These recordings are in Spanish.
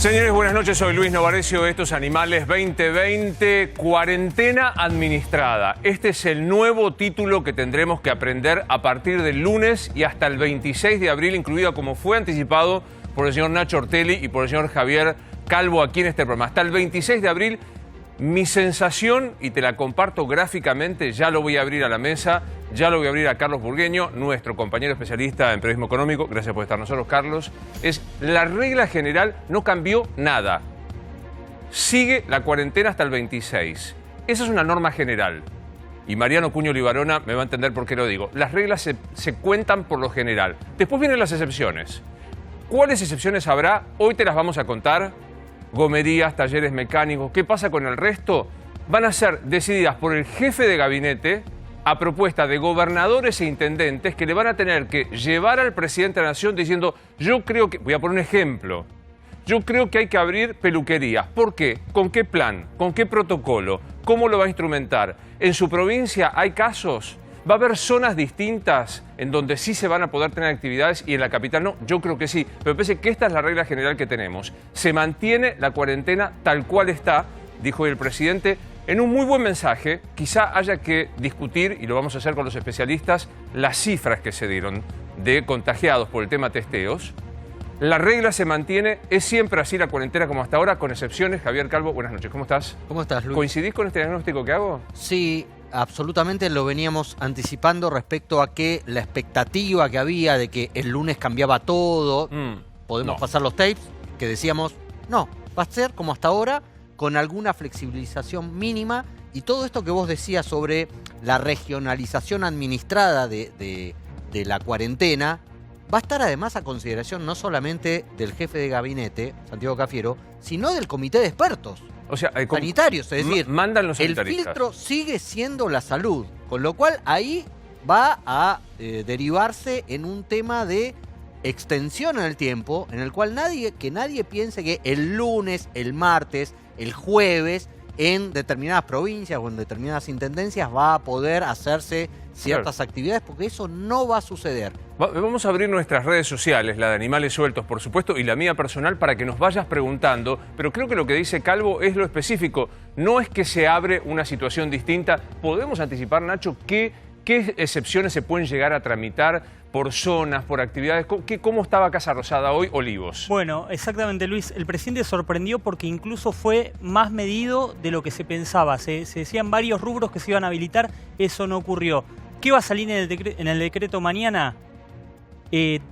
Señores, buenas noches. Soy Luis Novarecio. Estos Animales 2020, cuarentena administrada. Este es el nuevo título que tendremos que aprender a partir del lunes y hasta el 26 de abril, incluido como fue anticipado por el señor Nacho Ortelli y por el señor Javier Calvo aquí en este programa. Hasta el 26 de abril, mi sensación, y te la comparto gráficamente, ya lo voy a abrir a la mesa, ya lo voy a abrir a Carlos Burgueño, nuestro compañero especialista en periodismo económico. Gracias por estar nosotros, Carlos. Es la regla general, no cambió nada. Sigue la cuarentena hasta el 26. Esa es una norma general. Y Mariano Cuño Libarona me va a entender por qué lo digo. Las reglas se cuentan por lo general. Después vienen las excepciones. ¿Cuáles excepciones habrá? Hoy te las vamos a contar. Gomerías, talleres mecánicos. ¿Qué pasa con el resto? Van a ser decididas por el jefe de gabinete a propuesta de gobernadores e intendentes que le van a tener que llevar al presidente de la Nación diciendo: yo creo que, voy a poner un ejemplo, yo creo que hay que abrir peluquerías. ¿Por qué? ¿Con qué plan? ¿Con qué protocolo? ¿Cómo lo va a instrumentar? ¿En su provincia hay casos? ¿Va a haber zonas distintas en donde sí se van a poder tener actividades y en la capital no? Yo creo que sí, pero parece que esta es la regla general que tenemos. Se mantiene la cuarentena tal cual está, dijo hoy el presidente, en un muy buen mensaje. Quizá haya que discutir, y lo vamos a hacer con los especialistas, las cifras que se dieron de contagiados por el tema testeos. La regla se mantiene, es siempre así la cuarentena como hasta ahora, con excepciones. Javier Calvo, buenas noches, ¿cómo estás? ¿Cómo estás, Luis? ¿Coincidís con este diagnóstico que hago? Sí, absolutamente, lo veníamos anticipando respecto a que la expectativa que había de que el lunes cambiaba todo, podemos pasar los tapes, que decíamos, no, va a ser como hasta ahora, con alguna flexibilización mínima, y todo esto que vos decías sobre la regionalización administrada de la cuarentena, va a estar además a consideración no solamente del jefe de gabinete, Santiago Cafiero, sino del comité de expertos. O sea, sanitarios, es decir, mandan los el filtro sigue siendo la salud, con lo cual ahí va a derivarse en un tema de extensión en el tiempo, en el cual nadie piense que el lunes, el martes, el jueves, en determinadas provincias o en determinadas intendencias va a poder hacerse ciertas actividades, porque eso no va a suceder. Vamos a abrir nuestras redes sociales, la de Animales Sueltos, por supuesto, y la mía personal, para que nos vayas preguntando, pero creo que lo que dice Calvo es lo específico. No es que se abre una situación distinta. ¿Podemos anticipar, Nacho, qué excepciones se pueden llegar a tramitar por zonas, por actividades? ¿Cómo estaba Casa Rosada hoy, Olivos? Bueno, exactamente, Luis. El presidente sorprendió porque incluso fue más medido de lo que se pensaba. Se decían varios rubros que se iban a habilitar, eso no ocurrió. ¿Qué va a salir en el decreto mañana?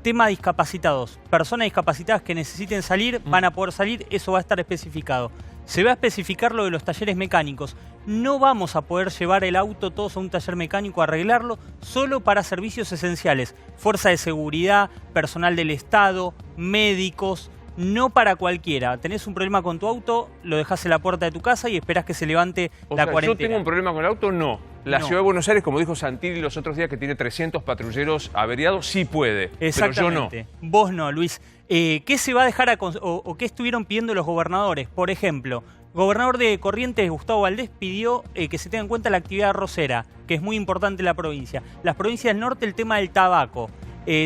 Tema discapacitados. Personas discapacitadas que necesiten salir, van a poder salir, eso va a estar especificado. Se va a especificar lo de los talleres mecánicos. No vamos a poder llevar el auto todos a un taller mecánico a arreglarlo, solo para servicios esenciales. Fuerza de seguridad, personal del Estado, médicos, no para cualquiera. Tenés un problema con tu auto, lo dejás en la puerta de tu casa y esperás que se levante la cuarentena. ¿Yo tengo un problema con el auto? No. La Ciudad de Buenos Aires, como dijo Santilli los otros días, que tiene 300 patrulleros averiados, sí puede. Exactamente. Pero yo no. Vos no, Luis. ¿Qué se va a dejar o qué estuvieron pidiendo los gobernadores? Por ejemplo, el gobernador de Corrientes, Gustavo Valdés, pidió que se tenga en cuenta la actividad arrocera, que es muy importante en la provincia. Las provincias del norte, el tema del tabaco.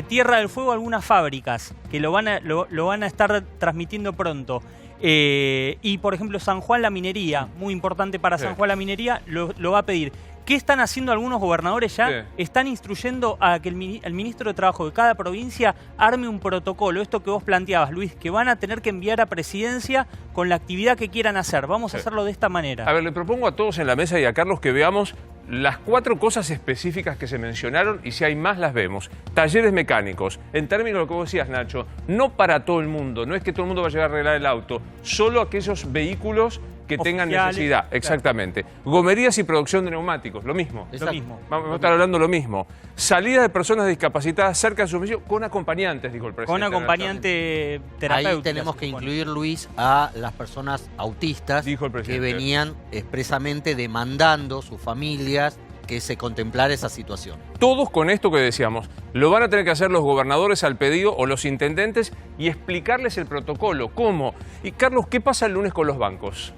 Tierra del Fuego, algunas fábricas que lo van a estar transmitiendo pronto. Y, por ejemplo, San Juan, la minería, muy importante para San Juan la minería, lo va a pedir. ¿Qué están haciendo algunos gobernadores ya? Están instruyendo a que el ministro de Trabajo de cada provincia arme un protocolo. Esto que vos planteabas, Luis, que van a tener que enviar a Presidencia con la actividad que quieran hacer. Vamos a hacerlo de esta manera. A ver, le propongo a todos en la mesa y a Carlos que veamos las 4 cosas específicas que se mencionaron, y si hay más las vemos. Talleres mecánicos, en términos de lo que vos decías, Nacho, no para todo el mundo, no es que todo el mundo va a llegar a arreglar el auto, solo aquellos vehículos que tengan necesidad. Exactamente. Gomerías y producción de neumáticos, lo mismo. Lo mismo. Vamos a estar hablando lo mismo. Salida de personas discapacitadas cerca de su domicilio con acompañantes, dijo el presidente. Con acompañante terapéutico. Ahí tenemos que incluir, Luis, a las personas autistas, dijo el presidente, que venían expresamente demandando sus familias que se contemplara esa situación. Todos con esto que decíamos, lo van a tener que hacer los gobernadores al pedido o los intendentes y explicarles el protocolo. ¿Cómo? Y Carlos, ¿qué pasa el lunes con los bancos?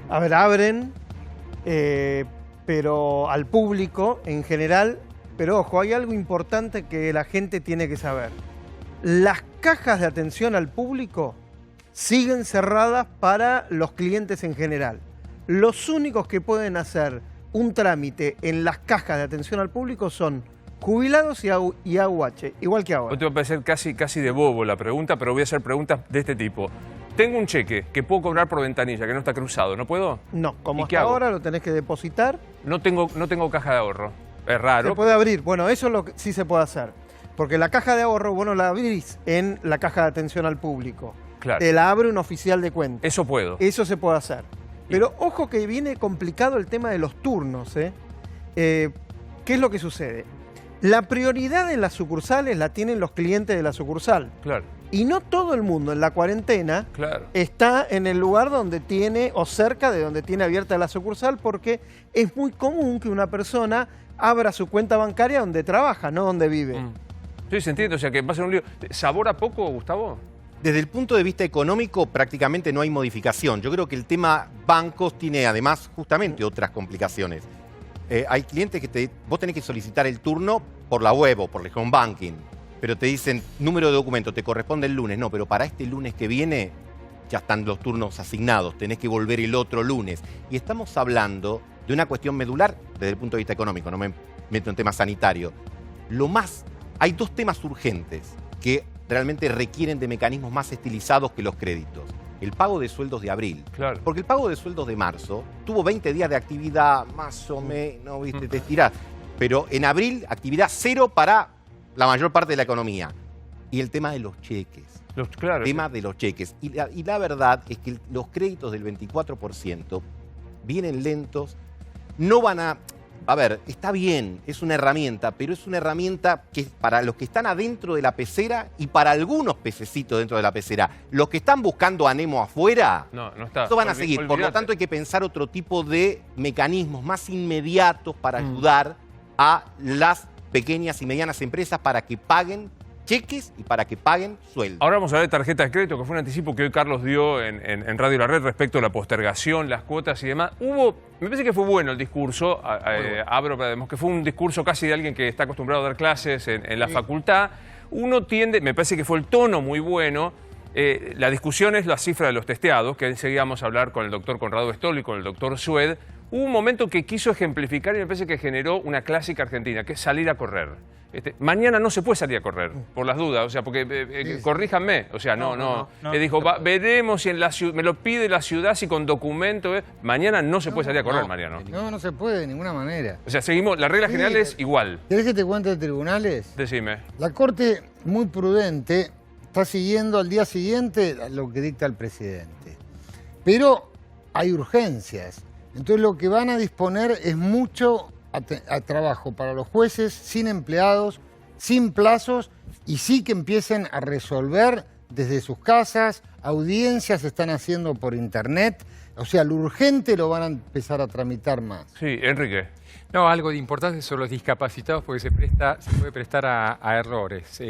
A ver, abren, pero al público en general. Pero ojo, hay algo importante que la gente tiene que saber. Las cajas de atención al público siguen cerradas para los clientes en general. Los únicos que pueden hacer un trámite en las cajas de atención al público son jubilados y AUH, igual que ahora. Te va a parecer casi de bobo la pregunta, pero voy a hacer preguntas de este tipo. Tengo un cheque que puedo cobrar por ventanilla, que no está cruzado, ¿no puedo? No, como ¿Y qué hasta hago? ahora lo tenés que depositar. No tengo caja de ahorro. Es raro. Se puede abrir. Bueno, eso es lo que sí se puede hacer. Porque la caja de ahorro, vos no la abrís en la caja de atención al público. Claro. Te la abre un oficial de cuentas. Eso puedo. Eso se puede hacer. Pero ojo que viene complicado el tema de los turnos. ¿Qué es lo que sucede? La prioridad en las sucursales la tienen los clientes de la sucursal. Claro. Y no todo el mundo en la cuarentena Claro. está en el lugar donde tiene o cerca de donde tiene abierta la sucursal, porque es muy común que una persona abra su cuenta bancaria donde trabaja, no donde vive. Sí, se entiende, o sea que va a ser un lío. ¿Sabor a poco, Gustavo? Desde el punto de vista económico, prácticamente no hay modificación. Yo creo que el tema bancos tiene además justamente otras complicaciones. Hay clientes que vos tenés que solicitar el turno por la web o por el home banking, pero te dicen número de documento, te corresponde el lunes. No, pero para este lunes que viene ya están los turnos asignados, tenés que volver el otro lunes. Y estamos hablando de una cuestión medular desde el punto de vista económico, no me meto en tema sanitario. Hay dos temas urgentes que realmente requieren de mecanismos más estilizados que los créditos. El pago de sueldos de abril. Claro. Porque el pago de sueldos de marzo tuvo 20 días de actividad, más o menos, ¿viste? Te estirás. Pero en abril, actividad cero para la mayor parte de la economía. Y el tema de los cheques. Claro. El tema de los cheques. Y la verdad es que los créditos del 24% vienen lentos, no van a... A ver, está bien, es una herramienta, pero es una herramienta que es para los que están adentro de la pecera y para algunos pececitos dentro de la pecera. Los que están buscando a Nemo afuera, No está. eso van a seguir. Por lo Olvídate. tanto, hay que pensar otro tipo de mecanismos más inmediatos para ayudar a las pequeñas y medianas empresas para que paguen cheques y para que paguen sueldos. Ahora vamos a ver tarjetas de crédito, que fue un anticipo que hoy Carlos dio en Radio La Red respecto a la postergación, las cuotas y demás. Me parece que fue bueno el discurso, abro, que fue un discurso casi de alguien que está acostumbrado a dar clases en la facultad. Uno tiende, me parece que fue el tono muy bueno. La discusión es la cifra de los testeados, que enseguida vamos a hablar con el doctor Conrado Stoll y con el doctor Sued. Hubo un momento que quiso ejemplificar y me parece que generó una clásica argentina, que es salir a correr. Mañana no se puede salir a correr, por las dudas, o sea, porque corríjanme, o sea, no. Dijo, veremos si en la ciudad, me lo pide la ciudad, si con documento, mañana no se puede salir a correr, Mariano. No se puede de ninguna manera. O sea, seguimos, la regla general es igual. ¿Querés que te cuente de tribunales? Decime. La Corte, muy prudente, está siguiendo al día siguiente lo que dicta el presidente. Pero hay urgencias. Entonces lo que van a disponer es mucho a trabajo para los jueces, sin empleados, sin plazos, y sí que empiecen a resolver desde sus casas, audiencias se están haciendo por internet, o sea, lo urgente lo van a empezar a tramitar más. Sí, Enrique. No, algo de importante son los discapacitados porque se puede prestar a errores.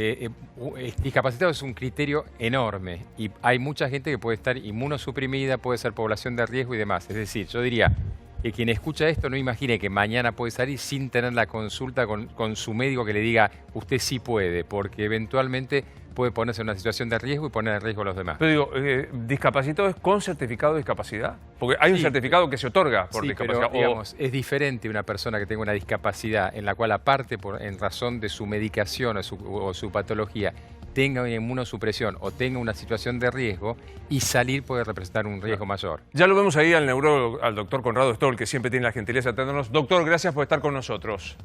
Discapacitado es un criterio enorme y hay mucha gente que puede estar inmunosuprimida, puede ser población de riesgo y demás. Es decir, yo diría que quien escucha esto no imagine que mañana puede salir sin tener la consulta con su médico que le diga usted sí puede, porque eventualmente puede ponerse en una situación de riesgo y poner en riesgo a los demás. Pero digo, ¿discapacitado es con certificado de discapacidad? Porque hay un certificado que se otorga por discapacidad. Pero, digamos, es diferente una persona que tenga una discapacidad en la cual aparte en razón de su medicación o su patología tenga una inmunosupresión o tenga una situación de riesgo y salir puede representar un riesgo mayor. Ya lo vemos ahí al neurólogo, al doctor Conrado Stoll, que siempre tiene la gentileza de atendernos. Doctor, gracias por estar con nosotros.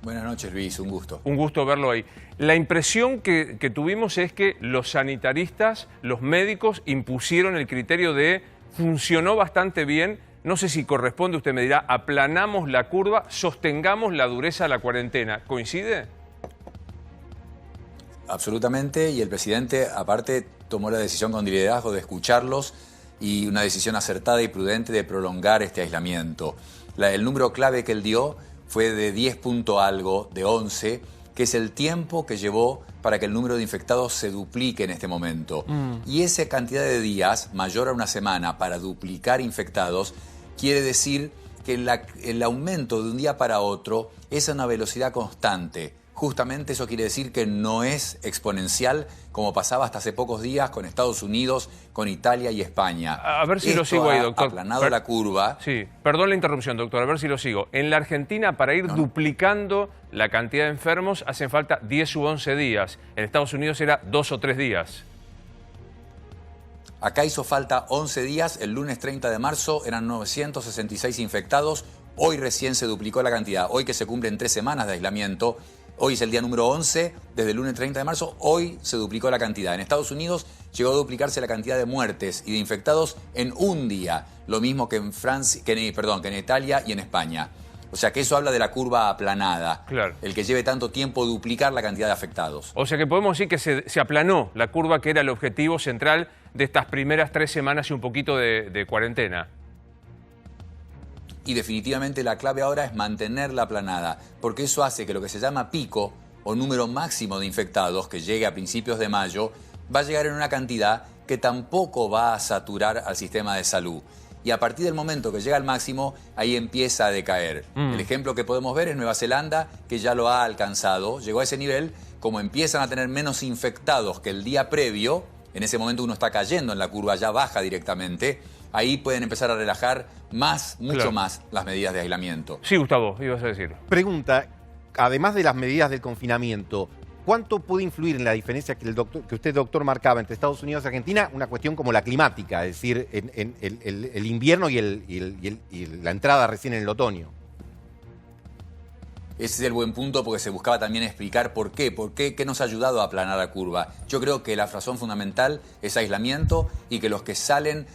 Buenas noches, Luis, un gusto. Un gusto verlo ahí. La impresión que tuvimos es que los sanitaristas, los médicos, impusieron el criterio de funcionó bastante bien. No sé si corresponde, usted me dirá, aplanamos la curva, sostengamos la dureza de la cuarentena. ¿Coincide? Absolutamente, y el presidente, aparte, tomó la decisión con liderazgo de escucharlos y una decisión acertada y prudente de prolongar este aislamiento. El número clave que él dio fue de 10 punto algo, de 11, que es el tiempo que llevó para que el número de infectados se duplique en este momento. Y esa cantidad de días, mayor a una semana, para duplicar infectados, quiere decir que el aumento de un día para otro es a una velocidad constante. justamente eso quiere decir que no es exponencial como pasaba hasta hace pocos días con Estados Unidos, con Italia y España. A ver si Esto lo sigo ahí, ha doctor. aplanado la curva. Sí, perdón la interrupción, doctor, a ver si lo sigo. En la Argentina, para ir duplicando la cantidad de enfermos, hacen falta 10 u 11 días. En Estados Unidos era 2 o 3 días. Acá hizo falta 11 días, el lunes 30 de marzo eran 966 infectados, hoy recién se duplicó la cantidad, hoy que se cumplen 3 semanas de aislamiento, hoy es el día número 11, desde el lunes 30 de marzo, hoy se duplicó la cantidad. En Estados Unidos llegó a duplicarse la cantidad de muertes y de infectados en un día, lo mismo que en Francia, que en Italia y en España. O sea que eso habla de la curva aplanada, Claro. el que lleve tanto tiempo duplicar la cantidad de afectados. O sea que podemos decir que se aplanó la curva que era el objetivo central de estas primeras 3 semanas y un poquito de cuarentena. Y definitivamente la clave ahora es mantenerla aplanada, porque eso hace que lo que se llama pico o número máximo de infectados, que llegue a principios de mayo, va a llegar en una cantidad que tampoco va a saturar al sistema de salud. Y a partir del momento que llega al máximo, ahí empieza a decaer. El ejemplo que podemos ver es Nueva Zelanda, que ya lo ha alcanzado, llegó a ese nivel, como empiezan a tener menos infectados que el día previo, en ese momento uno está cayendo en la curva, ya baja directamente, ahí pueden empezar a relajar mucho más las medidas de aislamiento. Sí, Gustavo, ibas a decir. Pregunta, además de las medidas del confinamiento, ¿cuánto puede influir en la diferencia que usted, doctor, marcaba entre Estados Unidos y Argentina? Una cuestión como la climática, es decir, en el invierno y la entrada recién en el otoño. Ese es el buen punto porque se buscaba también explicar por qué nos ha ayudado a aplanar la curva. Yo creo que la razón fundamental es aislamiento y que los que salen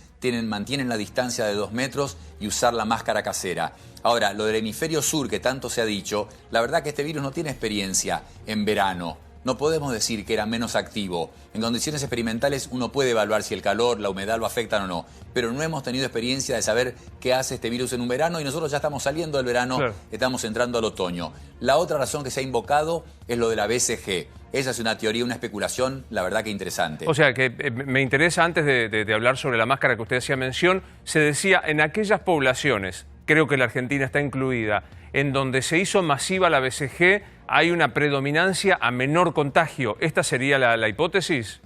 mantienen la distancia de 2 metros y usar la máscara casera. Ahora, lo del hemisferio sur que tanto se ha dicho, la verdad que este virus no tiene experiencia en verano. No podemos decir que era menos activo. En condiciones experimentales uno puede evaluar si el calor, la humedad lo afectan o no, pero no hemos tenido experiencia de saber qué hace este virus en un verano y nosotros ya estamos saliendo del verano, Claro. Estamos entrando al otoño. La otra razón que se ha invocado es lo de la BCG. Esa es una teoría, una especulación, la verdad que interesante. O sea que me interesa, antes de hablar sobre la máscara que usted hacía mención, se decía en aquellas poblaciones, creo que la Argentina está incluida, en donde se hizo masiva la BCG, hay una predominancia a menor contagio. ¿Esta sería la hipótesis?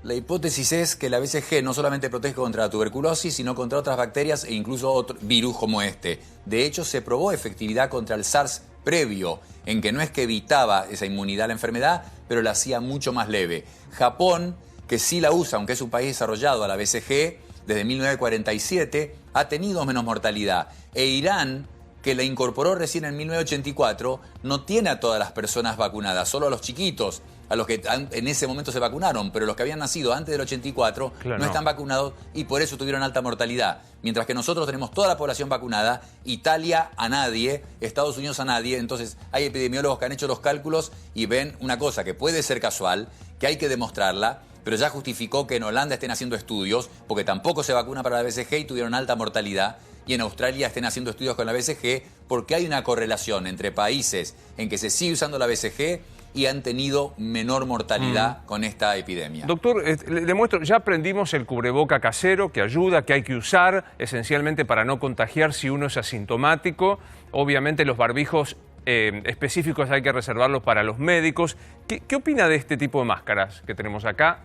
La hipótesis es que la BCG no solamente protege contra la tuberculosis, sino contra otras bacterias e incluso otros virus como este. De hecho, se probó efectividad contra el SARS previo, en que no es que evitaba esa inmunidad a la enfermedad, pero la hacía mucho más leve. Japón, que sí la usa, aunque es un país desarrollado a la BCG, desde 1947, ha tenido menos mortalidad. E Irán, que la incorporó recién en 1984, no tiene a todas las personas vacunadas, solo a los chiquitos, a los que en ese momento se vacunaron, pero los que habían nacido antes del 84 Claro, no están vacunados y por eso tuvieron alta mortalidad. Mientras que nosotros tenemos toda la población vacunada, Italia a nadie, Estados Unidos a nadie. Entonces hay epidemiólogos que han hecho los cálculos y ven una cosa que puede ser casual, que hay que demostrarla, pero ya justificó que en Holanda estén haciendo estudios, porque tampoco se vacuna para la BCG y tuvieron alta mortalidad, y en Australia estén haciendo estudios con la BCG, porque hay una correlación entre países en que se sigue usando la BCG y han tenido menor mortalidad con esta epidemia. Doctor, le muestro, ya aprendimos el cubreboca casero, que ayuda, que hay que usar, esencialmente para no contagiar si uno es asintomático. Obviamente los barbijos específicos hay que reservarlos para los médicos. ¿Qué opina de este tipo de máscaras que tenemos acá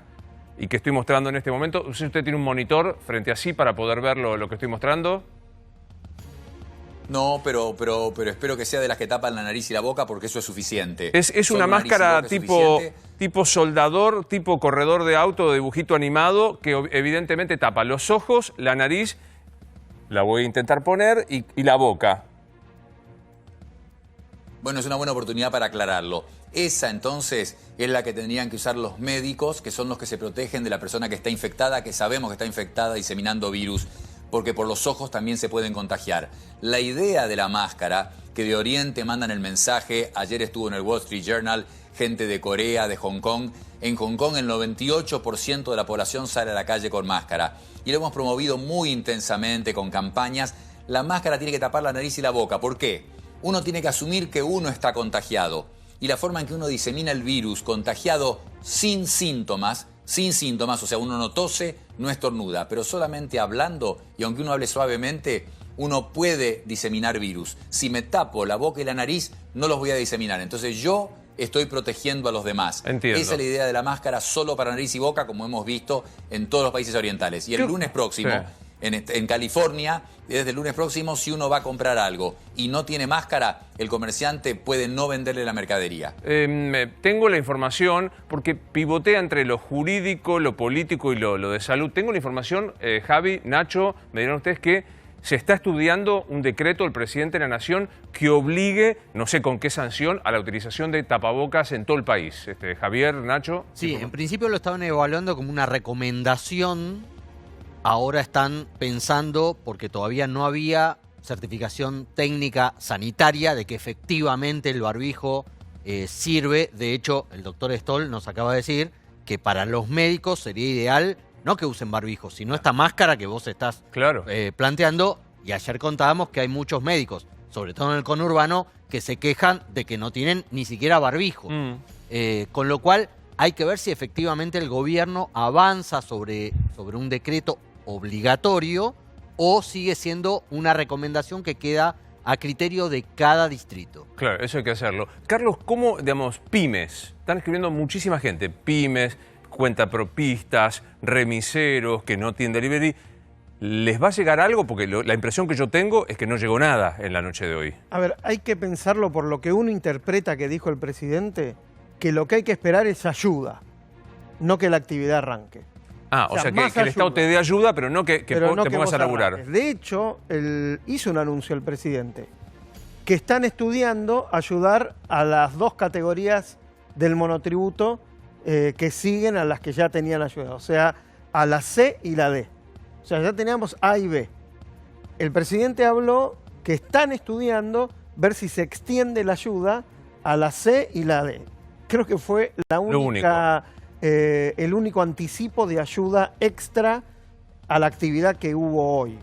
y que estoy mostrando en este momento? ¿Usted tiene un monitor frente a sí para poder ver lo que estoy mostrando? No, pero espero que sea de las que tapan la nariz y la boca porque eso es suficiente. Es Solo una nariz y máscara boca es suficiente. tipo soldador, tipo corredor de auto, de dibujito animado, que evidentemente tapa los ojos, la nariz, la voy a intentar poner, y la boca. Bueno, es una buena oportunidad para aclararlo. Esa entonces es la que tendrían que usar los médicos, que son los que se protegen de la persona que está infectada, que sabemos que está infectada diseminando virus, porque por los ojos también se pueden contagiar. La idea de la máscara, que de Oriente mandan el mensaje, ayer estuvo en el Wall Street Journal, gente de Corea, de Hong Kong. En Hong Kong el 98% de la población sale a la calle con máscara. Y lo hemos promovido muy intensamente con campañas. La máscara tiene que tapar la nariz y la boca. ¿Por qué? Uno tiene que asumir que uno está contagiado. Y la forma en que uno disemina el virus contagiado sin síntomas sin síntomas, o sea, uno no tose, no estornuda, pero solamente hablando, y aunque uno hable suavemente, uno puede diseminar virus. Si me tapo la boca y la nariz, no los voy a diseminar. Entonces yo estoy protegiendo a los demás. Entiendo. Esa es la idea de la máscara solo para nariz y boca, como hemos visto en todos los países orientales. Y el lunes próximo, en California, desde el lunes próximo, si uno va a comprar algo y no tiene máscara, el comerciante puede no venderle la mercadería. Tengo la información, porque pivotea entre lo jurídico, lo político y lo de salud. Tengo la información, Javi, Nacho, me dirán ustedes que se está estudiando un decreto del presidente de la Nación que obligue, no sé con qué sanción, a la utilización de tapabocas en todo el país. Javier, Nacho. Sí, en principio lo estaban evaluando como una recomendación. Ahora están pensando, porque todavía no había certificación técnica sanitaria de que efectivamente el barbijo sirve. De hecho, el doctor Stoll nos acaba de decir que para los médicos sería ideal no que usen barbijo, sino esta máscara que vos estás planteando. Y ayer contábamos que hay muchos médicos, sobre todo en el conurbano, que se quejan de que no tienen ni siquiera barbijo. Con lo cual hay que ver si efectivamente el gobierno avanza sobre un decreto obligatorio o sigue siendo una recomendación que queda a criterio de cada distrito. Claro, eso hay que hacerlo. Carlos, ¿cómo, digamos, pymes? Están escribiendo muchísima gente, pymes, cuentapropistas, remiseros que no tienen delivery. ¿Les va a llegar algo? Porque la impresión que yo tengo es que no llegó nada en la noche de hoy. A ver, hay que pensarlo por lo que uno interpreta que dijo el presidente, que lo que hay que esperar es ayuda, no que la actividad arranque. O sea que el Estado te dé ayuda, pero no que te pongas a laburar. De hecho, hizo un anuncio el presidente, que están estudiando ayudar a las dos categorías del monotributo que siguen a las que ya tenían ayuda, o sea, a la C y la D. O sea, ya teníamos A y B. El presidente habló que están estudiando ver si se extiende la ayuda a la C y la D. Creo que fue el único anticipo de ayuda extra a la actividad que hubo hoy.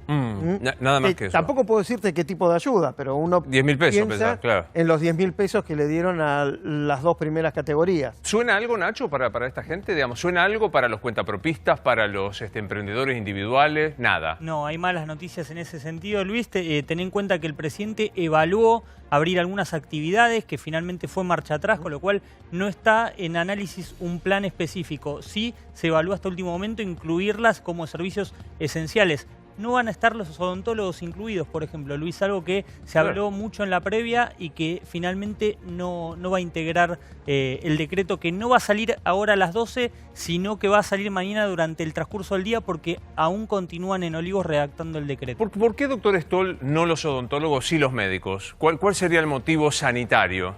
Nada más que eso. Tampoco puedo decirte qué tipo de ayuda, pero uno 10.000 pesos, piensa claro, en los 10.000 pesos que le dieron a las dos primeras categorías. ¿Suena algo, Nacho, para esta gente? Digamos, ¿suena algo para los cuentapropistas, para los emprendedores individuales? Nada. No, hay malas noticias en ese sentido, Luis. Ten en cuenta que el presidente evaluó abrir algunas actividades que finalmente fue marcha atrás, con lo cual no está en análisis un plan específico. Sí se evalúa hasta último momento incluirlas como servicios esenciales. No van a estar los odontólogos incluidos, por ejemplo, Luis, algo que se habló mucho en la previa y que finalmente no va a integrar el decreto, que no va a salir ahora a las 12, sino que va a salir mañana durante el transcurso del día, porque aún continúan en Olivos redactando el decreto. ¿Por qué, doctor Stoll, no los odontólogos, sí los médicos? ¿Cuál sería el motivo sanitario?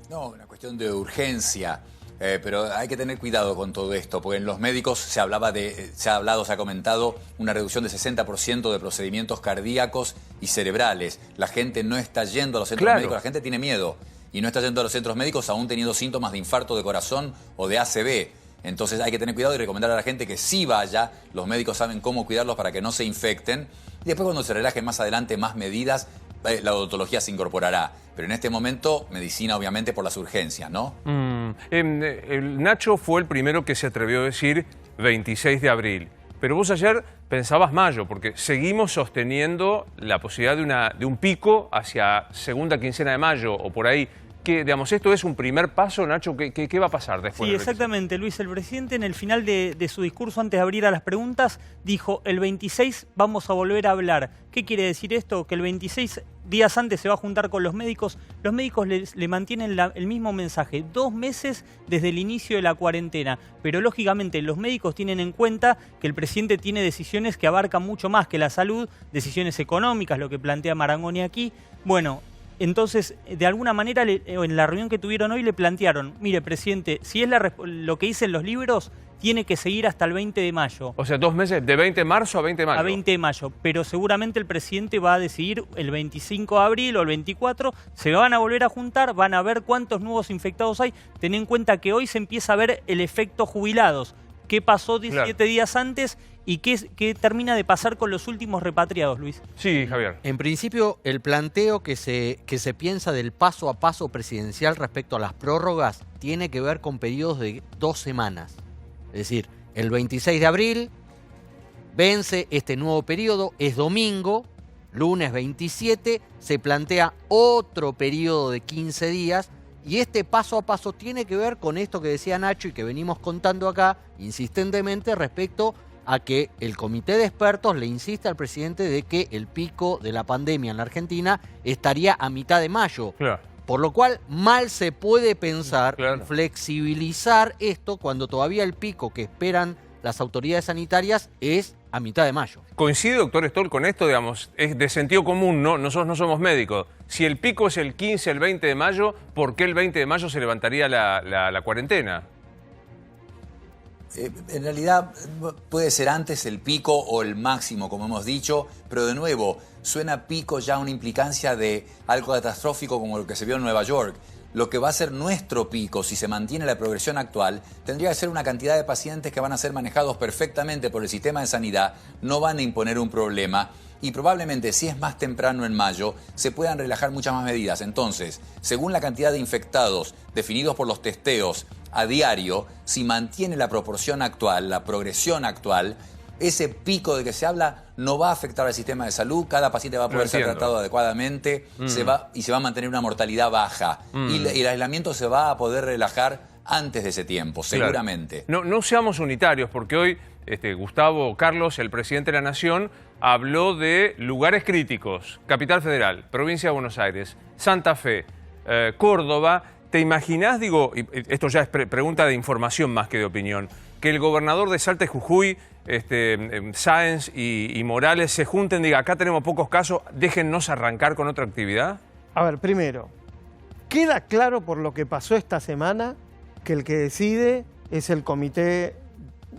No, una cuestión de urgencia. Pero hay que tener cuidado con todo esto, porque en los médicos se ha comentado una reducción de 60% de procedimientos cardíacos y cerebrales. La gente no está yendo a los centros médicos, la gente tiene miedo y no está yendo a los centros médicos aún teniendo síntomas de infarto de corazón o de ACV. Entonces hay que tener cuidado y recomendar a la gente que sí vaya. Los médicos saben cómo cuidarlos para que no se infecten. Y después, cuando se relajen más adelante más medidas, la odontología se incorporará. Pero en este momento, medicina obviamente por las urgencias, ¿no? Nacho fue el primero que se atrevió a decir 26 de abril. Pero vos ayer pensabas mayo, porque seguimos sosteniendo la posibilidad de un pico hacia segunda quincena de mayo o por ahí. Digamos, ¿esto es un primer paso, Nacho? ¿Qué va a pasar después? Sí, exactamente, Luis. El presidente en el final de su discurso, antes de abrir a las preguntas, dijo: el 26 vamos a volver a hablar. ¿Qué quiere decir esto? Que el 26 días antes se va a juntar con los médicos. Los médicos le mantienen el mismo mensaje, 2 meses desde el inicio de la cuarentena. Pero lógicamente los médicos tienen en cuenta que el presidente tiene decisiones que abarcan mucho más que la salud, decisiones económicas, lo que plantea Marangoni aquí. Bueno, entonces, de alguna manera, en la reunión que tuvieron hoy le plantearon: mire, presidente, si es lo que dice en los libros, tiene que seguir hasta el 20 de mayo. O sea, 2 meses, de 20 de marzo a 20 de mayo. A 20 de mayo, pero seguramente el presidente va a decidir el 25 de abril o el 24, se van a volver a juntar, van a ver cuántos nuevos infectados hay. Ten en cuenta que hoy se empieza a ver el efecto jubilados. ¿Qué pasó 17 días antes ¿Y qué termina de pasar con los últimos repatriados, Luis? Sí, Javier. En principio, el planteo que se piensa del paso a paso presidencial respecto a las prórrogas tiene que ver con periodos de 2 semanas. Es decir, el 26 de abril vence este nuevo periodo, es domingo, lunes 27, se plantea otro periodo de 15 días y este paso a paso tiene que ver con esto que decía Nacho y que venimos contando acá insistentemente respecto a que el comité de expertos le insiste al presidente de que el pico de la pandemia en la Argentina estaría a mitad de mayo. Claro. Por lo cual, mal se puede pensar Claro. en flexibilizar esto cuando todavía el pico que esperan las autoridades sanitarias es a mitad de mayo. ¿Coincide, doctor Stoll, con esto? Digamos, es de sentido común, ¿no? Nosotros no somos médicos. Si el pico es el 15, el 20 de mayo, ¿por qué el 20 de mayo se levantaría la cuarentena? En realidad puede ser antes el pico o el máximo, como hemos dicho, pero de nuevo, suena pico ya una implicancia de algo catastrófico como lo que se vio en Nueva York. Lo que va a ser nuestro pico, si se mantiene la progresión actual, tendría que ser una cantidad de pacientes que van a ser manejados perfectamente por el sistema de sanidad, no van a imponer un problema y probablemente si es más temprano en mayo se puedan relajar muchas más medidas. Entonces, según la cantidad de infectados definidos por los testeos a diario, si mantiene la proporción actual, la progresión actual, ese pico de que se habla no va a afectar al sistema de salud, cada paciente va a poder ser tratado adecuadamente se va a mantener una mortalidad baja y el aislamiento se va a poder relajar antes de ese tiempo, seguramente. Claro. No seamos unitarios, porque hoy Gustavo Carlos, el presidente de la Nación, habló de lugares críticos: Capital Federal, Provincia de Buenos Aires, Santa Fe, Córdoba. ¿Te imaginás, digo, y esto ya es pregunta de información más que de opinión, que el gobernador de Salta y Jujuy, Sáenz y Morales se junten, diga, acá tenemos pocos casos, déjennos arrancar con otra actividad? A ver, primero, queda claro por lo que pasó esta semana que el que decide es el comité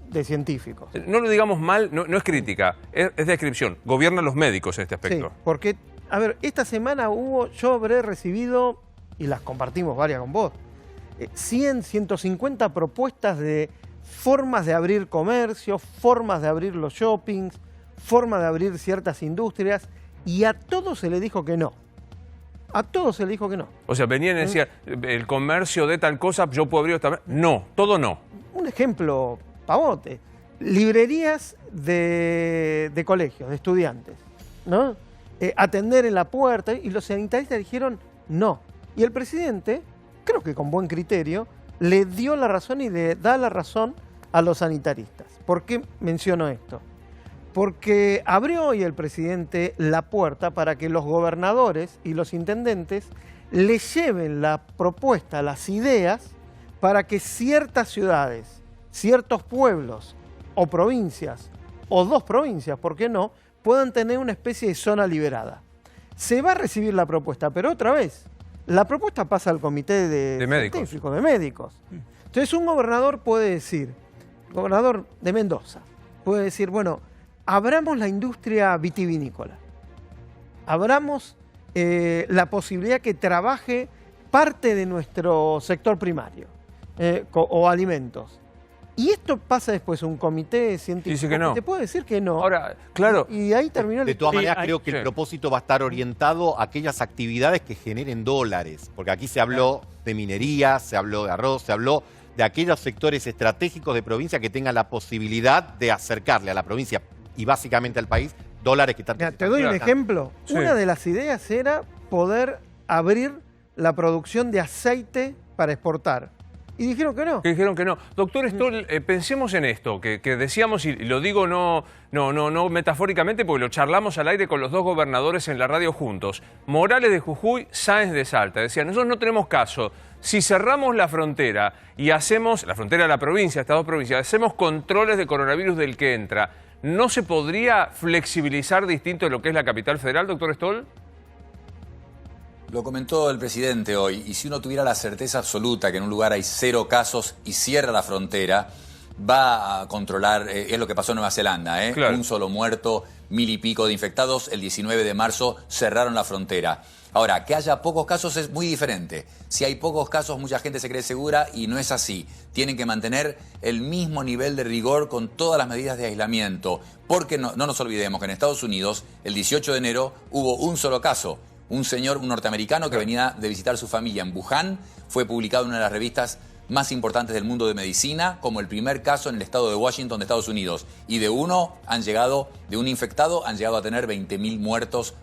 de científicos. No lo digamos mal, no es crítica, es descripción. Gobiernan los médicos en este aspecto. Sí, porque, a ver, esta semana yo habré recibido, y las compartimos varias con vos, 100, 150 propuestas de formas de abrir comercio, formas de abrir los shoppings, formas de abrir ciertas industrias, y a todos se le dijo que no. A todos se le dijo que no. O sea, venían y decían, el comercio de tal cosa, yo puedo abrir también. No, todo no. Un ejemplo, pavote. Librerías de colegios, de estudiantes, ¿no? Atender en la puerta, y los sanitaristas dijeron no. Y el presidente, creo que con buen criterio, le dio la razón y le da la razón a los sanitaristas. ¿Por qué menciono esto? Porque abrió hoy el presidente la puerta para que los gobernadores y los intendentes le lleven la propuesta, las ideas, para que ciertas ciudades, ciertos pueblos o provincias, o 2 provincias, ¿por qué no?, puedan tener una especie de zona liberada. Se va a recibir la propuesta, pero otra vez, la propuesta pasa al comité de científicos, de médicos. Entonces un gobernador puede decir, gobernador de Mendoza, puede decir, bueno, abramos la industria vitivinícola, abramos la posibilidad que trabaje parte de nuestro sector primario o alimentos. Y esto pasa después a un comité científico. Dice que no. Te puede decir que no. Ahora, claro. Y ahí terminó. De todas maneras, creo que el propósito va a estar orientado a aquellas actividades que generen dólares. Porque aquí se habló de minería, se habló de arroz, se habló de aquellos sectores estratégicos de provincia que tengan la posibilidad de acercarle a la provincia y básicamente al país dólares que están... Mira, te doy un ejemplo. Sí. Una de las ideas era poder abrir la producción de aceite para exportar. Y dijeron que no. Que dijeron que no. Doctor Stoll, pensemos en esto, que decíamos, y lo digo no metafóricamente, porque lo charlamos al aire con los 2 gobernadores en la radio juntos. Morales de Jujuy, Sáenz de Salta. Decían, nosotros no tenemos caso. Si cerramos la frontera y hacemos, la frontera de la provincia, estas 2 provincias, hacemos controles de coronavirus del que entra, ¿no se podría flexibilizar distinto de lo que es la capital federal, doctor Stoll? Lo comentó el presidente hoy, y si uno tuviera la certeza absoluta que en un lugar hay 0 casos y cierra la frontera, va a controlar, es lo que pasó en Nueva Zelanda, Claro. Un solo muerto, 1000 y pico de infectados. El 19 de marzo cerraron la frontera. Ahora, que haya pocos casos es muy diferente. Si hay pocos casos, mucha gente se cree segura y no es así. Tienen que mantener el mismo nivel de rigor con todas las medidas de aislamiento. Porque no nos olvidemos que en Estados Unidos, el 18 de enero, hubo un solo caso. Un señor, un norteamericano que venía de visitar su familia en Wuhan, fue publicado en una de las revistas más importantes del mundo de medicina como el primer caso en el estado de Washington de Estados Unidos. Y de un infectado, han llegado a tener 20.000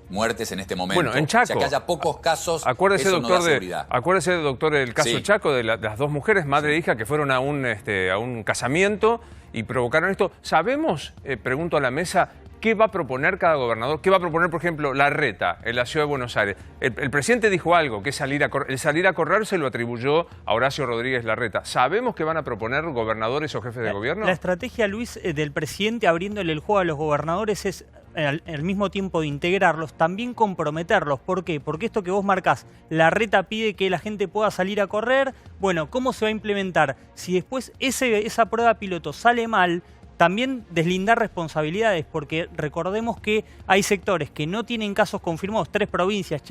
muertes en este momento. Bueno, en Chaco. O sea, que haya pocos casos, acuérdese, eso doctor, no da seguridad. Acuérdese, doctor, el caso Sí. Chaco de las dos mujeres, madre e hija, que fueron a un casamiento y provocaron esto. ¿Sabemos, pregunto a la mesa, qué va a proponer cada gobernador? ¿Qué va a proponer, por ejemplo, Larreta en la ciudad de Buenos Aires? El presidente dijo algo, que es salir a correr. El salir a correr se lo atribuyó a Horacio Rodríguez Larreta. ¿Sabemos qué van a proponer gobernadores o jefes de gobierno? La estrategia, Luis, del presidente abriéndole el juego a los gobernadores es al mismo tiempo de integrarlos, también comprometerlos. ¿Por qué? Porque esto que vos marcás, Larreta pide que la gente pueda salir a correr. Bueno, ¿cómo se va a implementar? Si después esa prueba piloto sale mal, también deslindar responsabilidades, porque recordemos que hay sectores que no tienen casos confirmados, 3 provincias,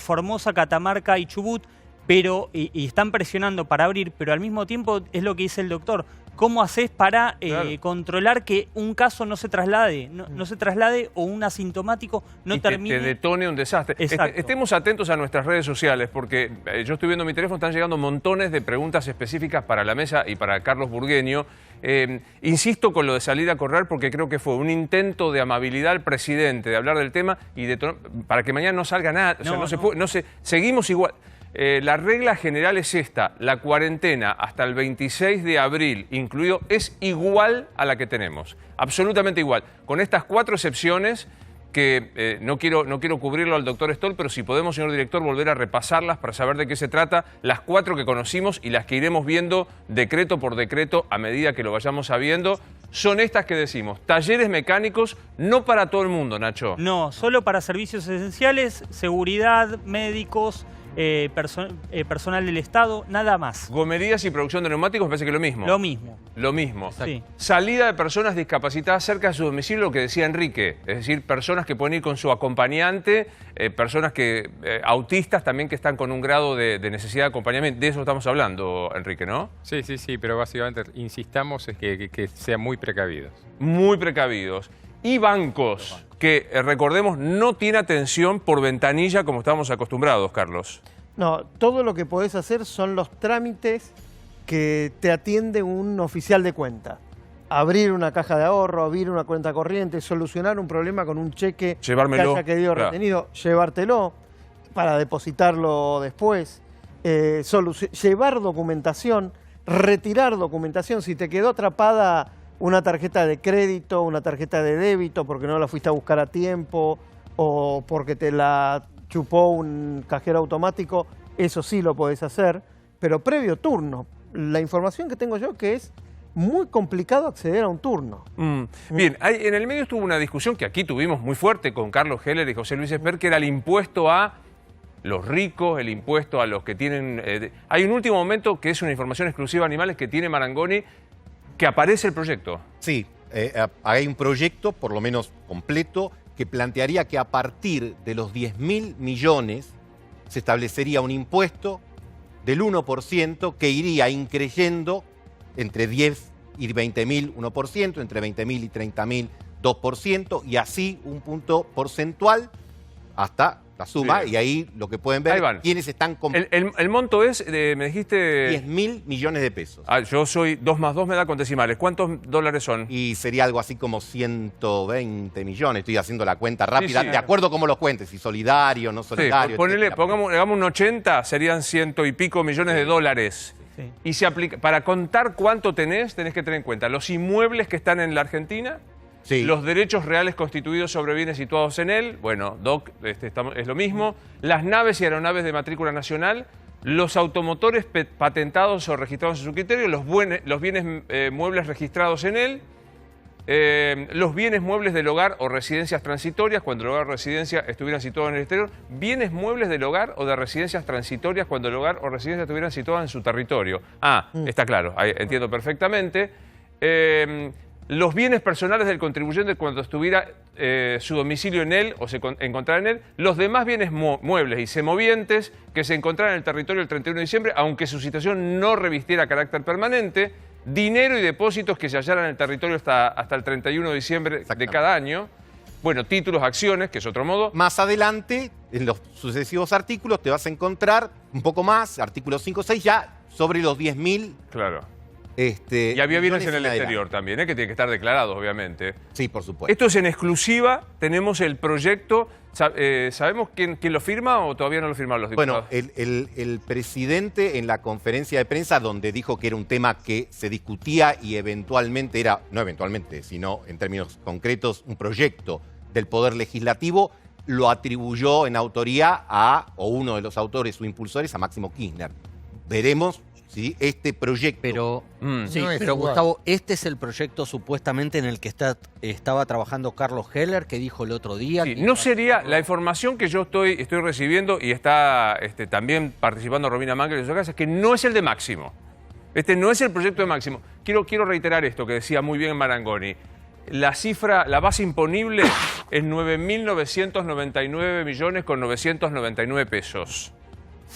Formosa, Catamarca y Chubut, pero y están presionando para abrir, pero al mismo tiempo es lo que dice el doctor. ¿Cómo haces para controlar que un caso no se traslade, no se traslade o un asintomático no termine? Que detone un desastre. Estemos atentos a nuestras redes sociales, porque yo estoy viendo mi teléfono, están llegando montones de preguntas específicas para la mesa y para Carlos Burgueño. Insisto con lo de salir a correr, porque creo que fue un intento de amabilidad al presidente, de hablar del tema y para que mañana no salga nada. O sea, seguimos igual. La regla general es esta: la cuarentena hasta el 26 de abril incluido es igual a la que tenemos, absolutamente igual, con estas 4 excepciones que no quiero cubrirlo al doctor Stoll, pero si podemos, señor director, volver a repasarlas para saber de qué se trata, las 4 que conocimos y las que iremos viendo decreto por decreto a medida que lo vayamos sabiendo. Son estas que decimos: talleres mecánicos, no para todo el mundo, Nacho. No, solo para servicios esenciales, seguridad, médicos, personal del Estado, nada más. Gomerías y producción de neumáticos, me parece que lo mismo. Lo mismo. Lo mismo. Sí. Salida de personas discapacitadas cerca de su domicilio, lo que decía Enrique. Es decir, personas que pueden ir con su acompañante, personas autistas también que están con un grado de necesidad de acompañamiento. De eso estamos hablando, Enrique, ¿no? Sí, pero básicamente insistamos es que sean muy precavidos. Muy precavidos. Y bancos, que recordemos no tiene atención por ventanilla como estábamos acostumbrados, Carlos. No, todo lo que podés hacer son los trámites que te atiende un oficial de cuenta. Abrir una caja de ahorro, abrir una cuenta corriente, solucionar un problema con un cheque que haya quedado retenido, llevártelo para depositarlo después, llevar documentación, retirar documentación. Si te quedó atrapada una tarjeta de crédito, una tarjeta de débito porque no la fuiste a buscar a tiempo o porque te la chupó un cajero automático, eso sí lo podés hacer, pero previo turno. La información que tengo yo que es muy complicado acceder a un turno. Bien, en el medio estuvo una discusión que aquí tuvimos muy fuerte con Carlos Heller y José Luis Esper, que era el impuesto a los ricos, el impuesto a los que tienen... hay un último momento que es una información exclusiva de animales que tiene Marangoni, que aparece el proyecto. Sí, hay un proyecto, por lo menos completo, que plantearía que a partir de los 10.000 millones se establecería un impuesto del 1% que iría increyendo entre 10 y 20.000 1%, entre 20.000 y 30.000 2%, y así un punto porcentual hasta la suma. Bien. Y ahí lo que pueden ver quiénes están... El monto es, me dijiste... 10.000 millones de pesos. Yo soy 2 más 2 me da con decimales. ¿Cuántos dólares son? Y sería algo así como 120 millones. Estoy haciendo la cuenta rápida, de acuerdo como los cuentes, si solidario, no solidario. Hagamos un 80, serían 100 y pico millones de dólares. Sí. Y se aplica, para contar cuánto tenés que tener en cuenta los inmuebles que están en la Argentina, los derechos reales constituidos sobre bienes situados en él, bueno, DOC es lo mismo, las naves y aeronaves de matrícula nacional, los automotores patentados o registrados en su criterio, los bienes muebles registrados en él, los bienes muebles del hogar o residencias transitorias cuando el hogar o residencia estuvieran situados en el exterior, bienes muebles del hogar o de residencias transitorias cuando el hogar o residencia estuvieran situadas en su territorio. Está claro, entiendo perfectamente. los bienes personales del contribuyente cuando estuviera su domicilio en él o se encontrara en él, los demás bienes muebles y semovientes que se encontraran en el territorio el 31 de diciembre, aunque su situación no revistiera carácter permanente, dinero y depósitos que se hallaran en el territorio hasta el 31 de diciembre de cada año, bueno, títulos, acciones, que es otro modo. Más adelante, en los sucesivos artículos, te vas a encontrar un poco más, artículos 5 o 6, ya sobre los 10.000. Claro. Y había bienes en el adelante. exterior también, que tienen que estar declarados, obviamente. Sí, por supuesto. Esto es en exclusiva, tenemos el proyecto. ¿Sabemos quién lo firma o todavía no lo firmaron los diputados? Bueno, el presidente en la conferencia de prensa, donde dijo que era un tema que se discutía y eventualmente era, no eventualmente, sino en términos concretos, un proyecto del Poder Legislativo, lo atribuyó en autoría o uno de los autores o impulsores, a Máximo Kirchner. Veremos si este proyecto... Pero, sí, No es pero igual. Gustavo, este es el proyecto supuestamente en el que estaba trabajando Carlos Heller, que dijo el otro día. Sí, que no sería la información que yo estoy recibiendo y está también participando Romina Mangel en su casa, es que no es el de Máximo. Este no es el proyecto de Máximo. Quiero reiterar esto que decía muy bien Marangoni. La cifra, la base imponible es 9.999 millones con 999 pesos.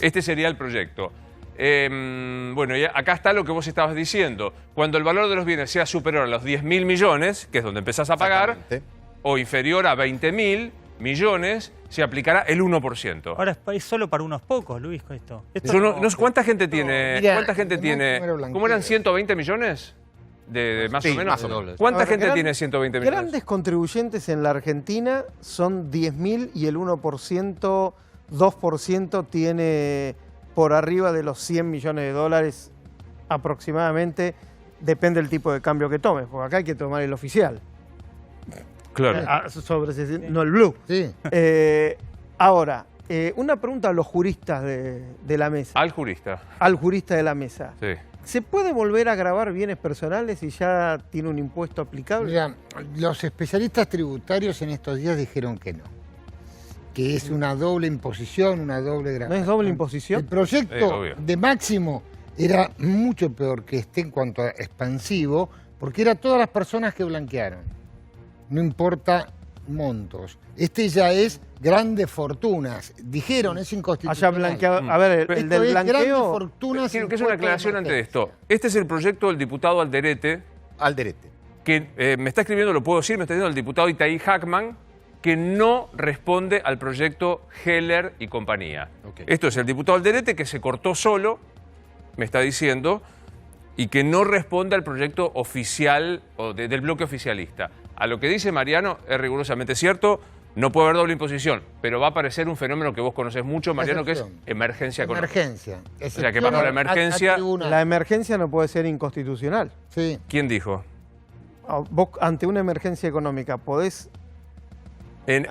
Este sería el proyecto. Bueno, y acá está lo que vos estabas diciendo. Cuando el valor de los bienes sea superior a los 10.000 millones, que es donde empezás a pagar, Exactamente. o inferior a 20.000 millones, se aplicará el 1%. Ahora es solo para unos pocos, Luis, con esto. Yo no sé, ¿cuánta gente tiene? Mira, ¿Cuánta gente el tiene? número blanqueo. ¿Cómo eran 120 millones? De más Sí, o menos. más o menos. ¿Cuánta Ahora, gente tiene 120 millones? Grandes contribuyentes en la Argentina son 10.000 y el 1%, 2% tiene por arriba de los 100 millones de dólares aproximadamente. Depende del tipo de cambio que tomes, porque acá hay que tomar el oficial, Claro. no el blue. Sí. Ahora, una pregunta a los juristas de la mesa, Al jurista. al jurista de la mesa. Sí. ¿Se puede volver a grabar bienes personales si ya tiene un impuesto aplicable? Mira, los especialistas tributarios en estos días dijeron que no. Que es una doble imposición, una doble ¿No grabación. es doble imposición? El proyecto obvio. de Máximo era mucho peor que este en cuanto a expansivo, porque era todas las personas que blanquearon. No importa montos. Este ya es grandes fortunas. Dijeron, es Haya inconstitucional. blanqueado. A ver, el Esto del es grandes blanqueo. fortunas. Quiero que es una impuesto de aclaración ante emergencia. esto. Este es el proyecto del diputado Alderete, Alderete. que me está escribiendo, lo puedo decir, me está diciendo el diputado Itaí Hackman, que no responde al proyecto Heller y compañía. Ok. Esto es el diputado Alderete que se cortó solo, me está diciendo, y que no responde al proyecto oficial o del bloque oficialista. A lo que dice Mariano es rigurosamente cierto, no puede haber doble imposición, pero va a aparecer un fenómeno que vos conocés mucho, Mariano, que es Excepción. emergencia económica. Emergencia. O sea, que bajo la emergencia- La emergencia no puede ser inconstitucional. Sí. ¿Quién dijo? Vos, ante una emergencia económica, podés.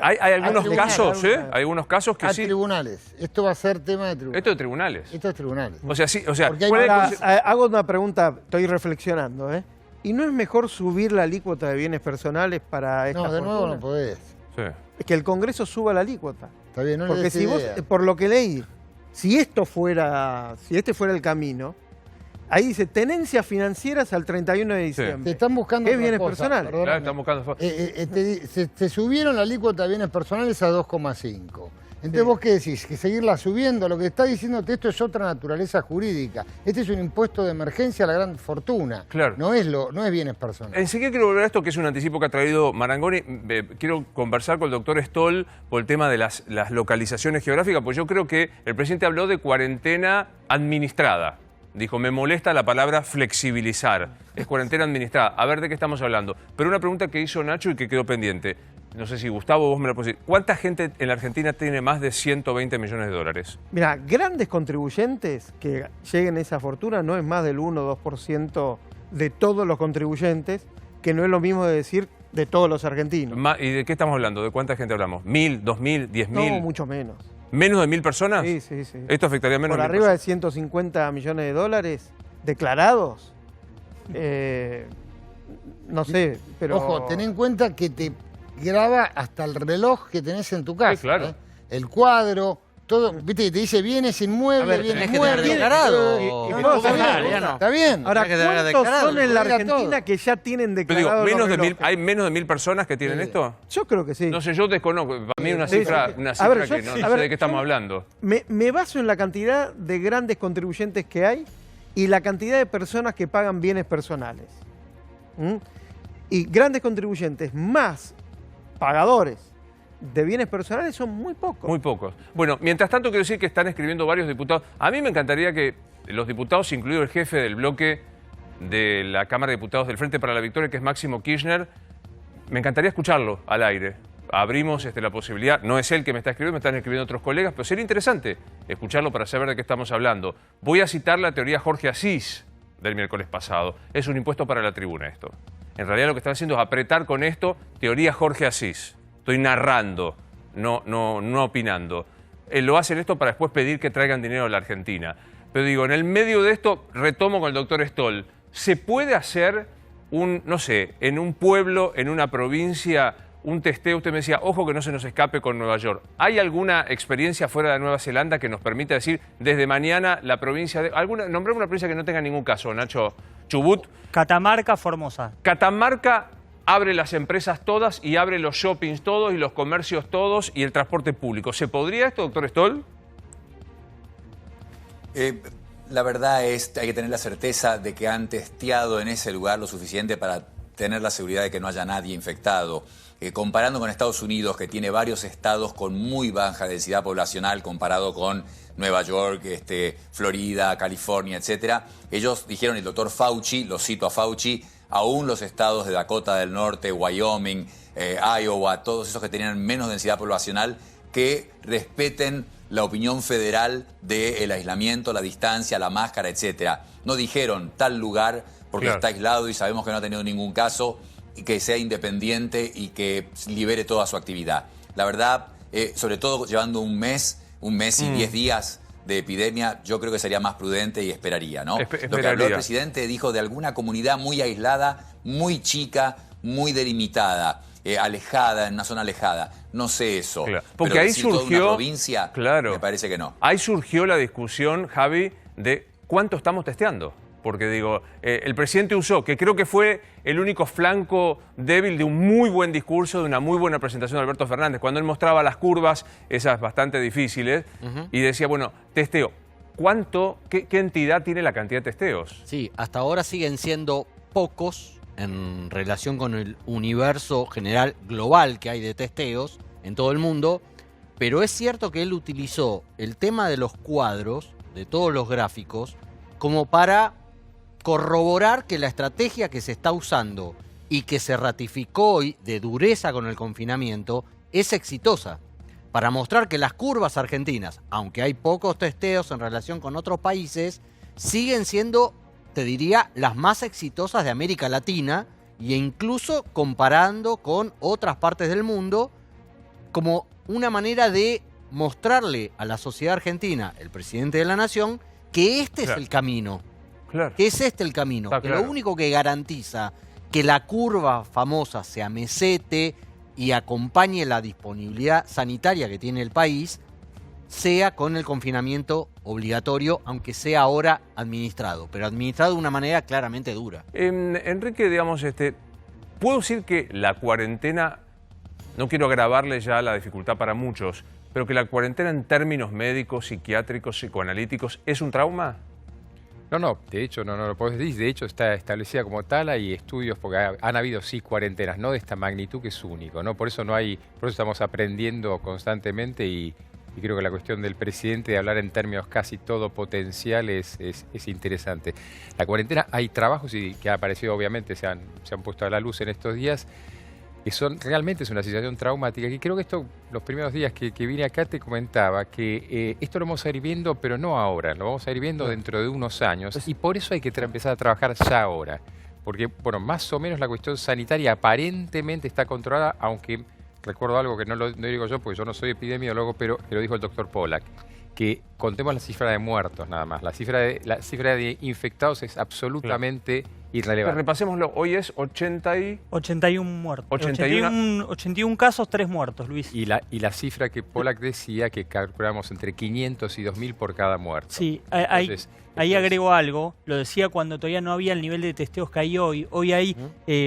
Hay algunos tribunales, casos, hay Hay algunos casos que A sí. tribunales. Esto va a ser tema de tribunales. Esto de tribunales. Esto es tribunales. O sea, sí, o sea, Porque hay puede- una- Hago una pregunta, estoy reflexionando, ¿eh? ¿Y no es mejor subir la alícuota de bienes personales para esta No, de nuevo fortuna? no podés. Sí. Que el Congreso suba la alícuota. Está bien, no le Porque des si vos, idea. por lo que leí, si este fuera el camino, ahí dice tenencias financieras al 31 de Te diciembre. están buscando ¿Qué otra bienes cosa, personales? perdóname. Claro, están buscando. Se subieron la alícuota de bienes personales a 2,5. Entonces, Sí. ¿vos qué decís? Que seguirla subiendo. Lo que está diciéndote esto es otra naturaleza jurídica. Este es un impuesto de emergencia a la gran fortuna. Claro. No es bienes personales. Enseguida quiero volver a esto, que es un anticipo que ha traído Marangoni. Quiero conversar con el doctor Stoll por el tema de las localizaciones geográficas, pues yo creo que el presidente habló de cuarentena administrada. Dijo, me molesta la palabra flexibilizar. Es cuarentena administrada. A ver de qué estamos hablando. Pero una pregunta que hizo Nacho y que quedó pendiente. No sé si Gustavo, vos me la podés decir. ¿Cuánta gente en la Argentina tiene más de 120 millones de dólares? Mira, grandes contribuyentes que lleguen a esa fortuna no es más del 1 o 2% de todos los contribuyentes, que no es lo mismo de decir de todos los argentinos. ¿Y de qué estamos hablando? ¿De cuánta gente hablamos? ¿1.000, 2.000, 10.000? No, mucho menos. ¿Menos de 1.000 personas? Sí, sí, sí. Esto afectaría a menos Por de 1.000 arriba de personas. 150 millones de dólares declarados. No sé, pero... Ojo, ten en cuenta que te graba hasta el reloj que tenés en tu casa. Sí, claro. El cuadro, todo, viste que te dice bienes inmuebles, bienes tenés que tener muebles. declarado. Ahora, Bien. Ahora, Hay que tener ¿cuántos declarado, son en la diga Argentina todo. que ya tienen Pero digo, declarado los relojes? ¿hay menos de 1000 personas que tienen Sí. esto? Yo creo que sí. No sé, yo desconozco. Para mí es una Sí, cifra, sí. una A cifra ver, que yo- no a sé ver, de qué estamos yo- hablando. Me baso en la cantidad de grandes contribuyentes que hay y la cantidad de personas que pagan bienes personales. ¿Mm? Y grandes contribuyentes más pagadores de bienes personales son muy pocos. Muy pocos. Bueno, mientras tanto quiero decir que están escribiendo varios diputados. A mí me encantaría que los diputados, incluido el jefe del bloque de la Cámara de Diputados del Frente para la Victoria, que es Máximo Kirchner, me encantaría escucharlo al aire. Abrimos la posibilidad, no es él que me está escribiendo, me están escribiendo otros colegas, pero sería interesante escucharlo para saber de qué estamos hablando. Voy a citar la teoría Jorge Asís del miércoles pasado. Es un impuesto para la tribuna esto. En realidad lo que están haciendo es apretar con esto teoría Jorge Asís. Estoy narrando, no opinando. Lo hacen esto para después pedir que traigan dinero a la Argentina. Pero digo, en el medio de esto, retomo con el doctor Stoll, ¿se puede hacer no sé, en un pueblo, en una provincia, un testeo? Usted me decía, ojo que no se nos escape con Nueva York. ¿Hay alguna experiencia fuera de Nueva Zelanda que nos permita decir, desde mañana la provincia de... Nombremos una provincia que no tenga ningún caso, Nacho. Chubut. Catamarca, Formosa. Catamarca abre las empresas todas y abre los shoppings todos y los comercios todos y el transporte público. ¿Se podría esto, doctor Stoll? La verdad es que hay que tener la certeza de que han testeado en ese lugar lo suficiente para tener la seguridad de que no haya nadie infectado. Comparando con Estados Unidos, que tiene varios estados con muy baja densidad poblacional, comparado con Nueva York, Florida, California, etcétera, ellos dijeron, el doctor Fauci, lo cito a Fauci, aún los estados de Dakota del Norte, Wyoming, Iowa, todos esos que tenían menos densidad poblacional, que respeten la opinión federal del aislamiento, la distancia, la máscara, etcétera. No dijeron tal lugar porque Claro. está aislado y sabemos que no ha tenido ningún caso, y que sea independiente y que libere toda su actividad. La verdad, sobre todo llevando un mes y 10 días de epidemia, yo creo que sería más prudente y esperaría, ¿no? Lo que habló el Esperaría. presidente dijo de alguna comunidad muy aislada, muy chica, muy delimitada, alejada, en una zona alejada. No sé eso. Claro. Porque Pero ahí decir toda surgió... una provincia, claro. me parece que no. Ahí surgió la discusión, Javi, de cuánto estamos testeando. Porque digo, el presidente usó, que creo que fue el único flanco débil de un muy buen discurso, de una muy buena presentación de Alberto Fernández, cuando él mostraba las curvas, esas bastante difíciles, y decía, bueno, testeo. ¿Qué entidad tiene la cantidad de testeos? Sí, hasta ahora siguen siendo pocos en relación con el universo general global que hay de testeos en todo el mundo, pero es cierto que él utilizó el tema de los cuadros, de todos los gráficos, como para corroborar que la estrategia que se está usando y que se ratificó hoy de dureza con el confinamiento es exitosa. Para mostrar que las curvas argentinas, aunque hay pocos testeos en relación con otros países, siguen siendo, te diría, las más exitosas de América Latina e incluso comparando con otras partes del mundo, como una manera de mostrarle a la sociedad argentina, el presidente de la nación, que este Claro. es el camino. Claro. Que es este el camino. Está Que claro. lo único que garantiza que la curva famosa se amesete y acompañe la disponibilidad sanitaria que tiene el país, sea con el confinamiento obligatorio, aunque sea ahora administrado, pero administrado de una manera claramente dura. Enrique, digamos, puedo decir que la cuarentena, no quiero agravarle ya la dificultad para muchos, pero que la cuarentena en términos médicos, psiquiátricos, psicoanalíticos, ¿es un trauma? No, de hecho no lo podés decir, de hecho está establecida como tal, hay estudios, porque han habido sí cuarentenas, no de esta magnitud que es único, ¿no? Por eso estamos aprendiendo constantemente y creo que la cuestión del presidente de hablar en términos casi todo potencial es interesante. La cuarentena, hay trabajos y que ha aparecido obviamente, se han puesto a la luz en estos días, que realmente es una situación traumática, y creo que esto, los primeros días que vine acá te comentaba, que esto lo vamos a ir viendo, pero no ahora, lo vamos a ir viendo dentro de unos años, y por eso hay que empezar a trabajar ya ahora, porque, bueno, más o menos la cuestión sanitaria aparentemente está controlada, aunque recuerdo algo que no lo digo yo, porque yo no soy epidemiólogo, pero lo dijo el doctor Pollack. que contemos la cifra de muertos nada más. La cifra de infectados es absolutamente irrelevante. Repasémoslo, hoy es 81 muertos. 81 casos, 3 muertos, Luis. Y la cifra que Pollack decía que calculamos entre 500 y 2.000 por cada muerto. Sí, ahí agrego algo. Lo decía cuando todavía no había el nivel de testeos que hay hoy. Hoy hay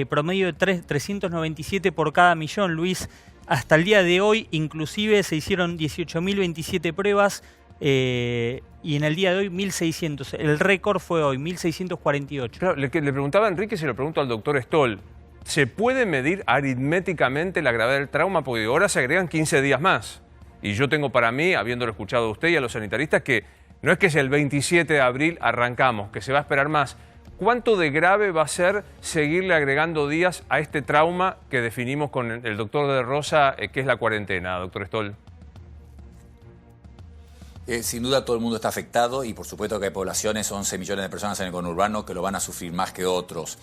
promedio de 397 por cada millón, Luis. Hasta el día de hoy, inclusive, se hicieron 18.027 pruebas y en el día de hoy 1.600. El récord fue hoy, 1.648. Claro, le preguntaba a Enrique, se lo pregunto al doctor Stoll. ¿Se puede medir aritméticamente la gravedad del trauma? Porque ahora se agregan 15 días más. Y yo tengo para mí, habiéndolo escuchado a usted y a los sanitaristas, que no es que sea el 27 de abril arrancamos, que se va a esperar más. ¿Cuánto de grave va a ser seguirle agregando días a este trauma que definimos con el doctor de Rosa, que es la cuarentena, doctor Stoll? Sin duda todo el mundo está afectado y por supuesto que hay poblaciones, 11 millones de personas en el conurbano, que lo van a sufrir más que otros.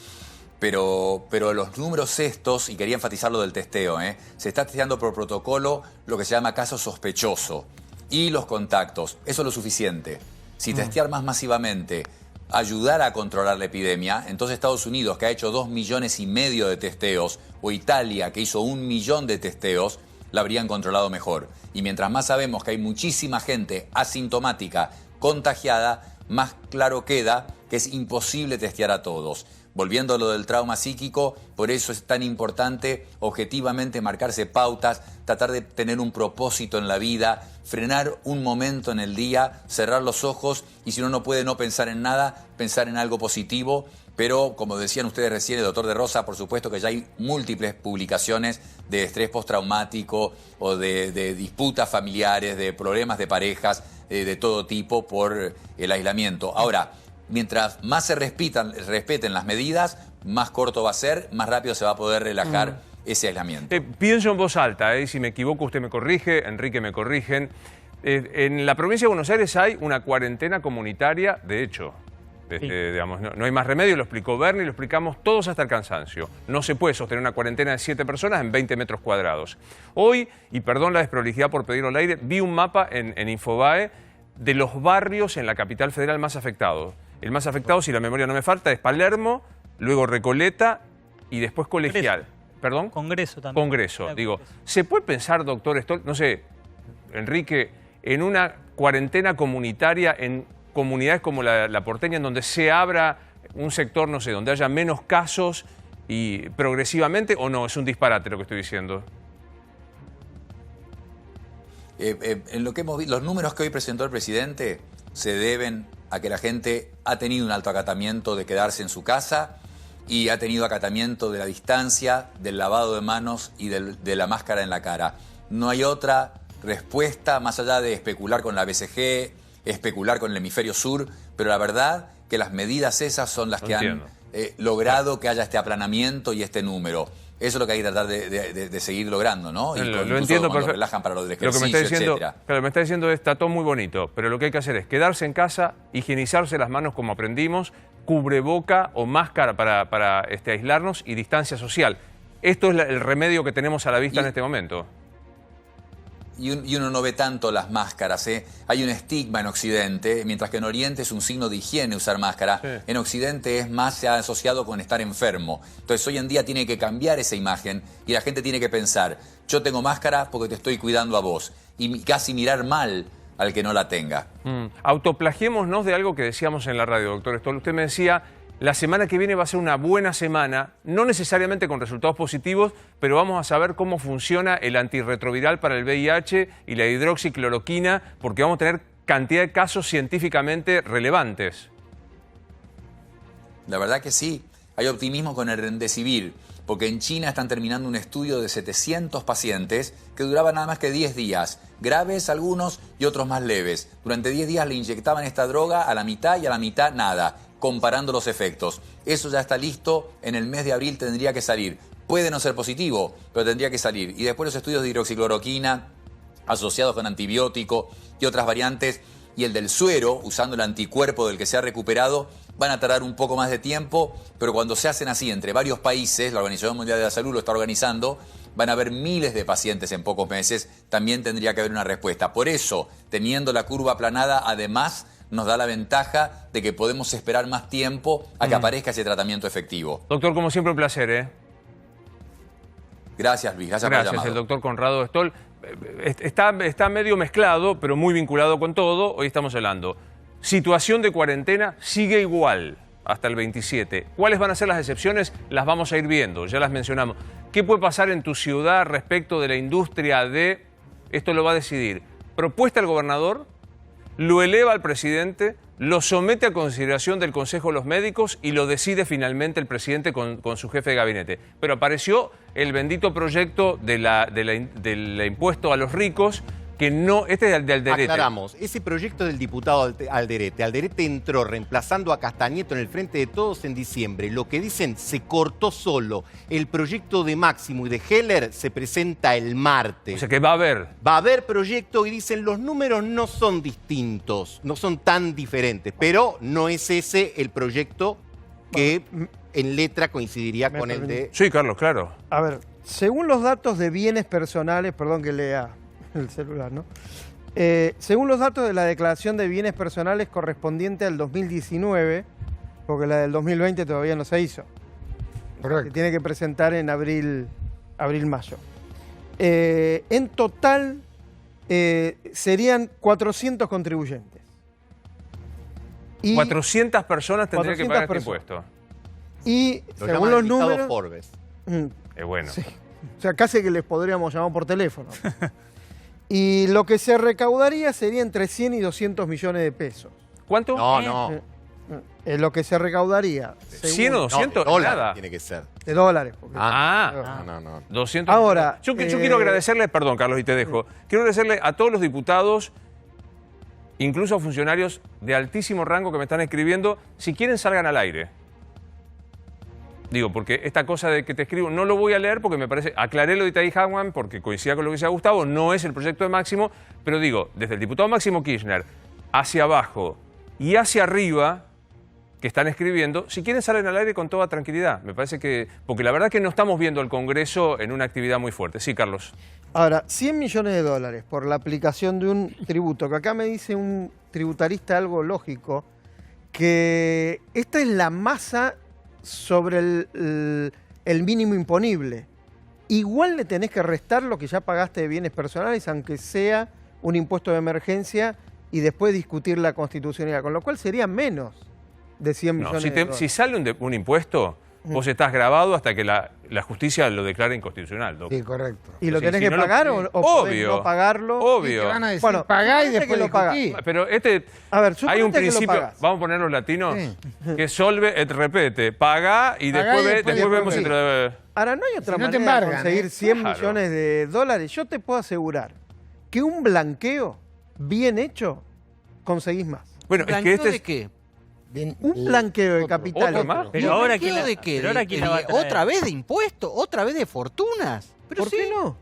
Pero los números estos, y quería enfatizar lo del testeo, se está testeando por protocolo lo que se llama caso sospechoso y los contactos. Eso es lo suficiente. Si testear más masivamente ayudara a controlar la epidemia, entonces Estados Unidos, que ha hecho 2,5 millones de testeos, o Italia, que hizo 1 millón de testeos, la habrían controlado mejor. Y mientras más sabemos que hay muchísima gente asintomática contagiada, más claro queda que es imposible testear a todos. Volviendo a lo del trauma psíquico, por eso es tan importante objetivamente marcarse pautas, tratar de tener un propósito en la vida, frenar un momento en el día, cerrar los ojos y si uno no puede no pensar en nada, pensar en algo positivo. Pero, como decían ustedes recién, el doctor de Rosa, por supuesto que ya hay múltiples publicaciones de estrés postraumático o de disputas familiares, de problemas de parejas, de todo tipo por el aislamiento. Ahora, mientras más se respeten las medidas, más corto va a ser, más rápido se va a poder relajar ese aislamiento. Pienso en voz alta, y si me equivoco usted me corrige, Enrique me corrigen. En la provincia de Buenos Aires hay una cuarentena comunitaria, de hecho. Digamos, no hay más remedio, lo explicó Bernie, lo explicamos todos hasta el cansancio. No se puede sostener una cuarentena de 7 personas en 20 metros cuadrados. Hoy, y perdón la desprolijidad por pedirlo al aire, vi un mapa en Infobae de los barrios en la capital federal más afectados. El más afectado, si la memoria no me falta, es Palermo, luego Recoleta y después Colegial. Congreso. ¿Perdón? Congreso también. Congreso. Digo, ¿se puede pensar, doctor Stoll, no sé, Enrique, en una cuarentena comunitaria en comunidades como la porteña, en donde se abra un sector, no sé, donde haya menos casos y progresivamente, o no? Es un disparate lo que estoy diciendo. En lo que hemos visto, los números que hoy presentó el presidente se deben a que la gente ha tenido un alto acatamiento de quedarse en su casa y ha tenido acatamiento de la distancia, del lavado de manos y de la máscara en la cara. No hay otra respuesta más allá de especular con la BCG, especular con el hemisferio sur, pero la verdad que las medidas esas son las que han logrado que haya este aplanamiento y este número. Eso es lo que hay que tratar de seguir logrando, ¿no? Y lo entiendo, pero relajan para los ejercicios, lo que me está diciendo, etcétera. claro, me está diciendo está todo muy bonito, pero lo que hay que hacer es quedarse en casa, higienizarse las manos como aprendimos, cubreboca o máscara para aislarnos y distancia social. Esto es el remedio que tenemos a la vista en este momento. Y uno no ve tanto las máscaras, Hay un estigma en Occidente, mientras que en Oriente es un signo de higiene usar máscara. Sí. En Occidente se ha asociado con estar enfermo. Entonces hoy en día tiene que cambiar esa imagen y la gente tiene que pensar, yo tengo máscara porque te estoy cuidando a vos. Y casi mirar mal al que no la tenga. Autoplagiémonos de algo que decíamos en la radio, doctor Stoll. Usted me decía, la semana que viene va a ser una buena semana, no necesariamente con resultados positivos, pero vamos a saber cómo funciona el antirretroviral para el VIH y la hidroxicloroquina, porque vamos a tener cantidad de casos científicamente relevantes. La verdad que sí. Hay optimismo con el Remdesivir, porque en China están terminando un estudio de 700 pacientes que duraba nada más que 10 días. Graves algunos y otros más leves. Durante 10 días le inyectaban esta droga a la mitad y a la mitad nada, comparando los efectos. Eso ya está listo, en el mes de abril tendría que salir. Puede no ser positivo, pero tendría que salir. Y después los estudios de hidroxicloroquina asociados con antibiótico y otras variantes, y el del suero, usando el anticuerpo del que se ha recuperado, van a tardar un poco más de tiempo, pero cuando se hacen así entre varios países, la Organización Mundial de la Salud lo está organizando, van a haber miles de pacientes en pocos meses, también tendría que haber una respuesta. Por eso, teniendo la curva aplanada, además nos da la ventaja de que podemos esperar más tiempo a que aparezca ese tratamiento efectivo. Doctor, como siempre, un placer, ¿eh? Gracias, Luis. Gracias por el llamado. El doctor Conrado Stoll. Está medio mezclado, pero muy vinculado con todo. Hoy estamos hablando. Situación de cuarentena sigue igual hasta el 27. ¿Cuáles van a ser las excepciones? Las vamos a ir viendo, ya las mencionamos. ¿Qué puede pasar en tu ciudad respecto de la industria de... Esto lo va a decidir. Propuesta al gobernador, lo eleva al presidente, lo somete a consideración del Consejo de los Médicos y lo decide finalmente el presidente con su jefe de gabinete. Pero apareció el bendito proyecto del impuesto a los ricos, que no, este es el de Alderete. Aclaramos, ese proyecto del diputado Alderete. Alderete entró reemplazando a Castañeto en el Frente de Todos en diciembre. Lo que dicen, se cortó solo. El proyecto de Máximo y de Heller se presenta el martes. O sea que va a haber. Va a haber proyecto y dicen los números no son distintos, no son tan diferentes, pero no es ese el proyecto que en letra coincidiría con el de... Sí, Carlos, claro. A ver, según los datos de bienes personales, perdón que lea el celular, ¿no? Según los datos de la declaración de bienes personales correspondiente al 2019, porque la del 2020 todavía no se hizo. Correcto. Se tiene que presentar en abril-mayo. En total serían 400 contribuyentes. Y 400 personas tendrían que pagar este impuesto. Y Lo según llaman los el listado números... Forbes. Es bueno. Sí. O sea, casi que les podríamos llamar por teléfono. Y lo que se recaudaría sería entre 100 y 200 millones de pesos. ¿Cuánto? No. Es lo que se recaudaría. ¿100 o 200? No, dólares Nada. tiene que ser. De dólares. Porque No. 200. Ahora, Yo quiero agradecerle, perdón, Carlos, y te dejo. Quiero agradecerle a todos los diputados, incluso a funcionarios de altísimo rango que me están escribiendo. Si quieren, salgan al aire. Digo, porque esta cosa de que te escribo, no lo voy a leer porque me parece, aclaré lo de Itaí Hagman porque coincida con lo que decía Gustavo, no es el proyecto de Máximo, pero digo, desde el diputado Máximo Kirchner hacia abajo y hacia arriba, que están escribiendo, si quieren salen al aire con toda tranquilidad. Me parece que, porque la verdad que no estamos viendo al Congreso en una actividad muy fuerte. Sí, Carlos. Ahora, 100 millones de dólares por la aplicación de un tributo, que acá me dice un tributarista algo lógico, que esta es la masa sobre el mínimo imponible. Igual le tenés que restar lo que ya pagaste de bienes personales, aunque sea un impuesto de emergencia, y después discutir la constitucionalidad, con lo cual sería menos de 100 millones de dólares. Si sale un impuesto, vos estás grabado hasta que la justicia lo declare inconstitucional. Sí, correcto. ¿Y lo Sí, tenés si que no lo- pagar o podés Obvio. no pagarlo? Obvio. Te van a decir, Bueno, pagá y suponete después que lo pagás. discutí. Pero A ver, hay un suponete que lo principio, pagás. vamos a poner los latinos, Sí. que solve et repete, pagá y Pagá después, y después después vemos discutí. si te lo... Ahora, no hay otra Si no te manera de embargan, conseguir 100 Claro. millones de dólares. Yo te puedo asegurar que un blanqueo bien hecho conseguís más. Bueno, es que ¿Blanqueo este de es... qué? Un blanqueo de capital. ¿Otro más? Pero ahora ¿Blanqueo quién la- de qué? pero ahora quién la va a traer. ¿Otra vez de impuestos? ¿Otra vez de fortunas? Pero ¿Por sí. qué no?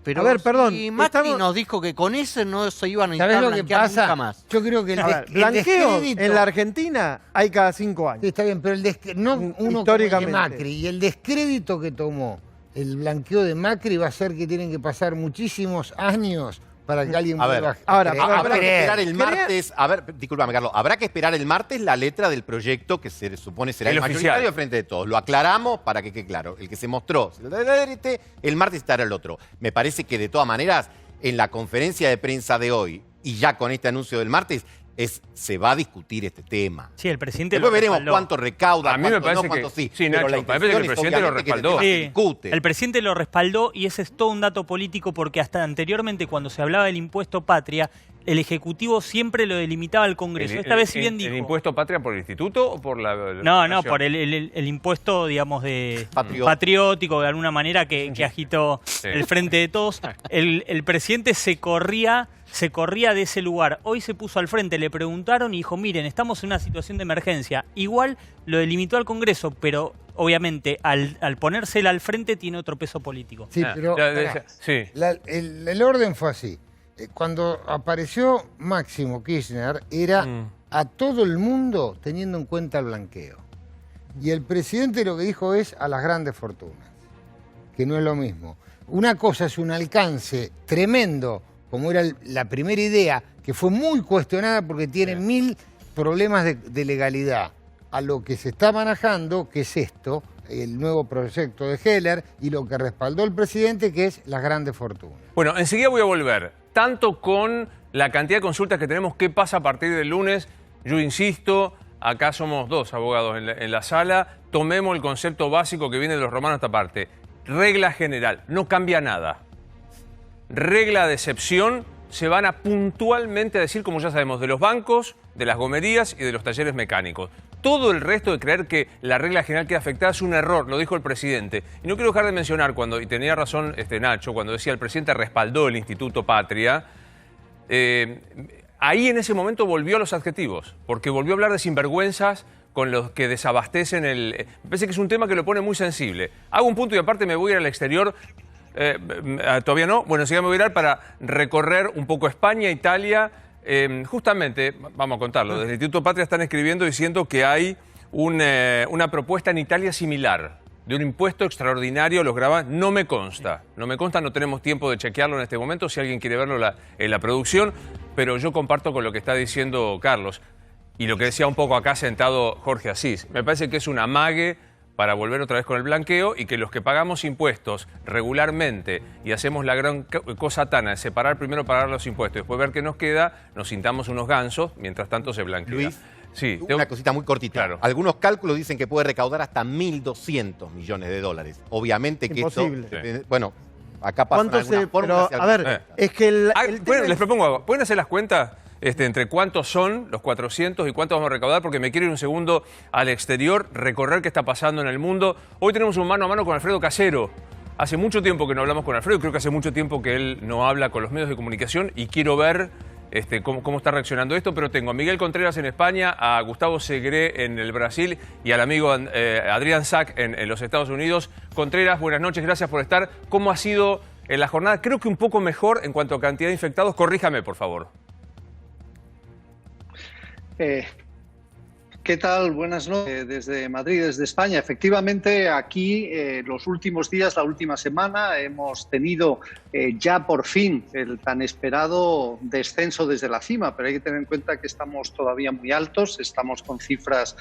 Pero A ver, perdón, si Macri estamos- nos dijo que con ese no se iban a ¿Sabés intentar lo que blanquear pasa? nunca más. Yo creo que el, A ver, el blanqueo descrédito... en la Argentina hay cada 5 Sí, años. está bien, pero no uno como el de Históricamente. Macri y el descrédito que tomó el blanqueo de Macri va a ser que tienen que pasar muchísimos años para que alguien A ver, vuelva ahora, creer. pero Habrá que creer. esperar el martes, discúlpame Carlos, habrá que esperar el martes la letra del proyecto que se supone será El el mayoritario oficial. frente de todos. Lo aclaramos para que quede claro. El que se mostró, el martes estará el otro. Me parece que de todas maneras, en la conferencia de prensa de hoy y ya con este anuncio del martes, se va a discutir este tema. Sí, el presidente Después lo veremos respaldó. cuánto recauda, A mí me cuánto parece no, cuánto que- sí. sí, Pero Nacho, la me parece que el intención es presidente lo obviamente que respaldó. se Sí, discute. el presidente lo respaldó y ese es todo un dato político porque hasta anteriormente cuando se hablaba del impuesto patria, el Ejecutivo siempre lo delimitaba al Congreso. Esta vez si bien dijo... ¿El impuesto patria por el instituto o por la No, nación? por el impuesto, digamos, de Patriótico. de alguna manera que agitó Sí. el Frente de Todos. El presidente se corría de ese lugar. Hoy se puso al frente, le preguntaron y dijo, miren, estamos en una situación de emergencia. Igual lo delimitó al Congreso, pero obviamente al ponerse él al frente tiene otro peso político. Sí, Ah, pero pará. sí. El orden fue así. Cuando apareció Máximo Kirchner, era a todo el mundo teniendo en cuenta el blanqueo. Y el presidente lo que dijo es a las grandes fortunas, que no es lo mismo. una cosa es un alcance tremendo, como era la primera idea, que fue muy cuestionada porque tiene 1000 problemas de legalidad, a lo que se está manejando, que es esto, el nuevo proyecto de Heller, y lo que respaldó el presidente, que es las grandes fortunas. Bueno, enseguida voy a volver, tanto con la cantidad de consultas que tenemos, qué pasa a partir del lunes. Yo insisto, acá somos 2 abogados en la sala, tomemos el concepto básico que viene de los romanos esta parte. Regla general, no cambia nada. Regla de excepción, se van a puntualmente decir, como ya sabemos, de los bancos, de las gomerías y de los talleres mecánicos. Todo el resto de creer que la regla general queda afectada es un error, lo dijo el presidente. Y no quiero dejar de mencionar, y tenía razón Nacho, cuando decía el presidente respaldó el Instituto Patria, ahí en ese momento volvió a los adjetivos, porque volvió a hablar de sinvergüenzas con los que desabastecen el... Me parece que es un tema que lo pone muy sensible. Hago un punto y aparte me voy a ir al exterior. Todavía no. Bueno, enseguida me voy a ir para recorrer un poco España, Italia. Justamente, vamos a contarlo, desde el Instituto Patria están escribiendo diciendo que hay una propuesta en Italia similar, de un impuesto extraordinario, los gravames. No me consta, no tenemos tiempo de chequearlo en este momento, si alguien quiere verlo en la producción, pero yo comparto con lo que está diciendo Carlos y lo que decía un poco acá sentado Jorge Asís. Me parece que es un amague para volver otra vez con el blanqueo y que los que pagamos impuestos regularmente y hacemos la gran cosa tana de separar primero pagar los impuestos y después ver qué nos queda, nos sintamos unos gansos, mientras tanto se blanquea. Luis, sí, una cosita muy cortita. Claro. Algunos cálculos dicen que puede recaudar hasta 1.200 millones de dólares. Obviamente que Imposible. esto... Bueno, acá pasan algunas fórmulas. Pero, a ver, es que les propongo algo. ¿Pueden hacer las cuentas entre cuántos son los 400 y cuántos vamos a recaudar? Porque me quiero ir un segundo al exterior, recorrer qué está pasando en el mundo. Hoy tenemos un mano a mano con Alfredo Casero. Hace mucho tiempo que no hablamos con Alfredo, creo que hace mucho tiempo que él no habla con los medios de comunicación y quiero ver cómo está reaccionando esto, pero tengo a Miguel Contreras en España, a Gustavo Segre en el Brasil y al amigo Adrián Sack en los Estados Unidos. Contreras, buenas noches, gracias por estar. ¿Cómo ha sido la jornada? Creo que un poco mejor en cuanto a cantidad de infectados. Corríjame, por favor. ¿Qué tal? Buenas noches desde Madrid, desde España. Efectivamente, aquí los últimos días, la última semana, hemos tenido ya por fin el tan esperado descenso desde la cima, pero hay que tener en cuenta que estamos todavía muy altos, estamos con cifras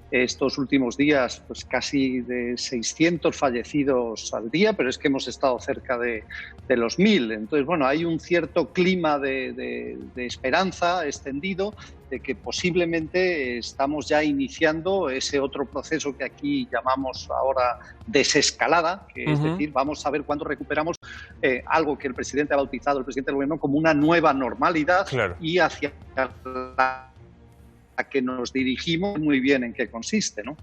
estos últimos días pues casi de 600 fallecidos al día, pero es que hemos estado cerca de los 1000. Entonces, bueno, hay un cierto clima de esperanza extendido de que posiblemente estamos ya iniciando ese otro proceso que aquí llamamos ahora desescalada, que es decir, vamos a ver cuándo recuperamos algo que el presidente ha bautizado, el presidente del gobierno, como una nueva normalidad. Claro. Y hacia la que nos dirigimos muy bien en qué consiste, ¿no?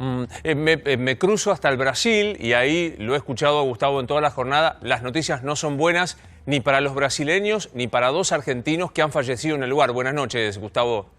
Me cruzo hasta el Brasil y ahí lo he escuchado a Gustavo en toda la jornada. Las noticias no son buenas ni para los brasileños ni para 2 argentinos que han fallecido en el lugar. Buenas noches, Gustavo.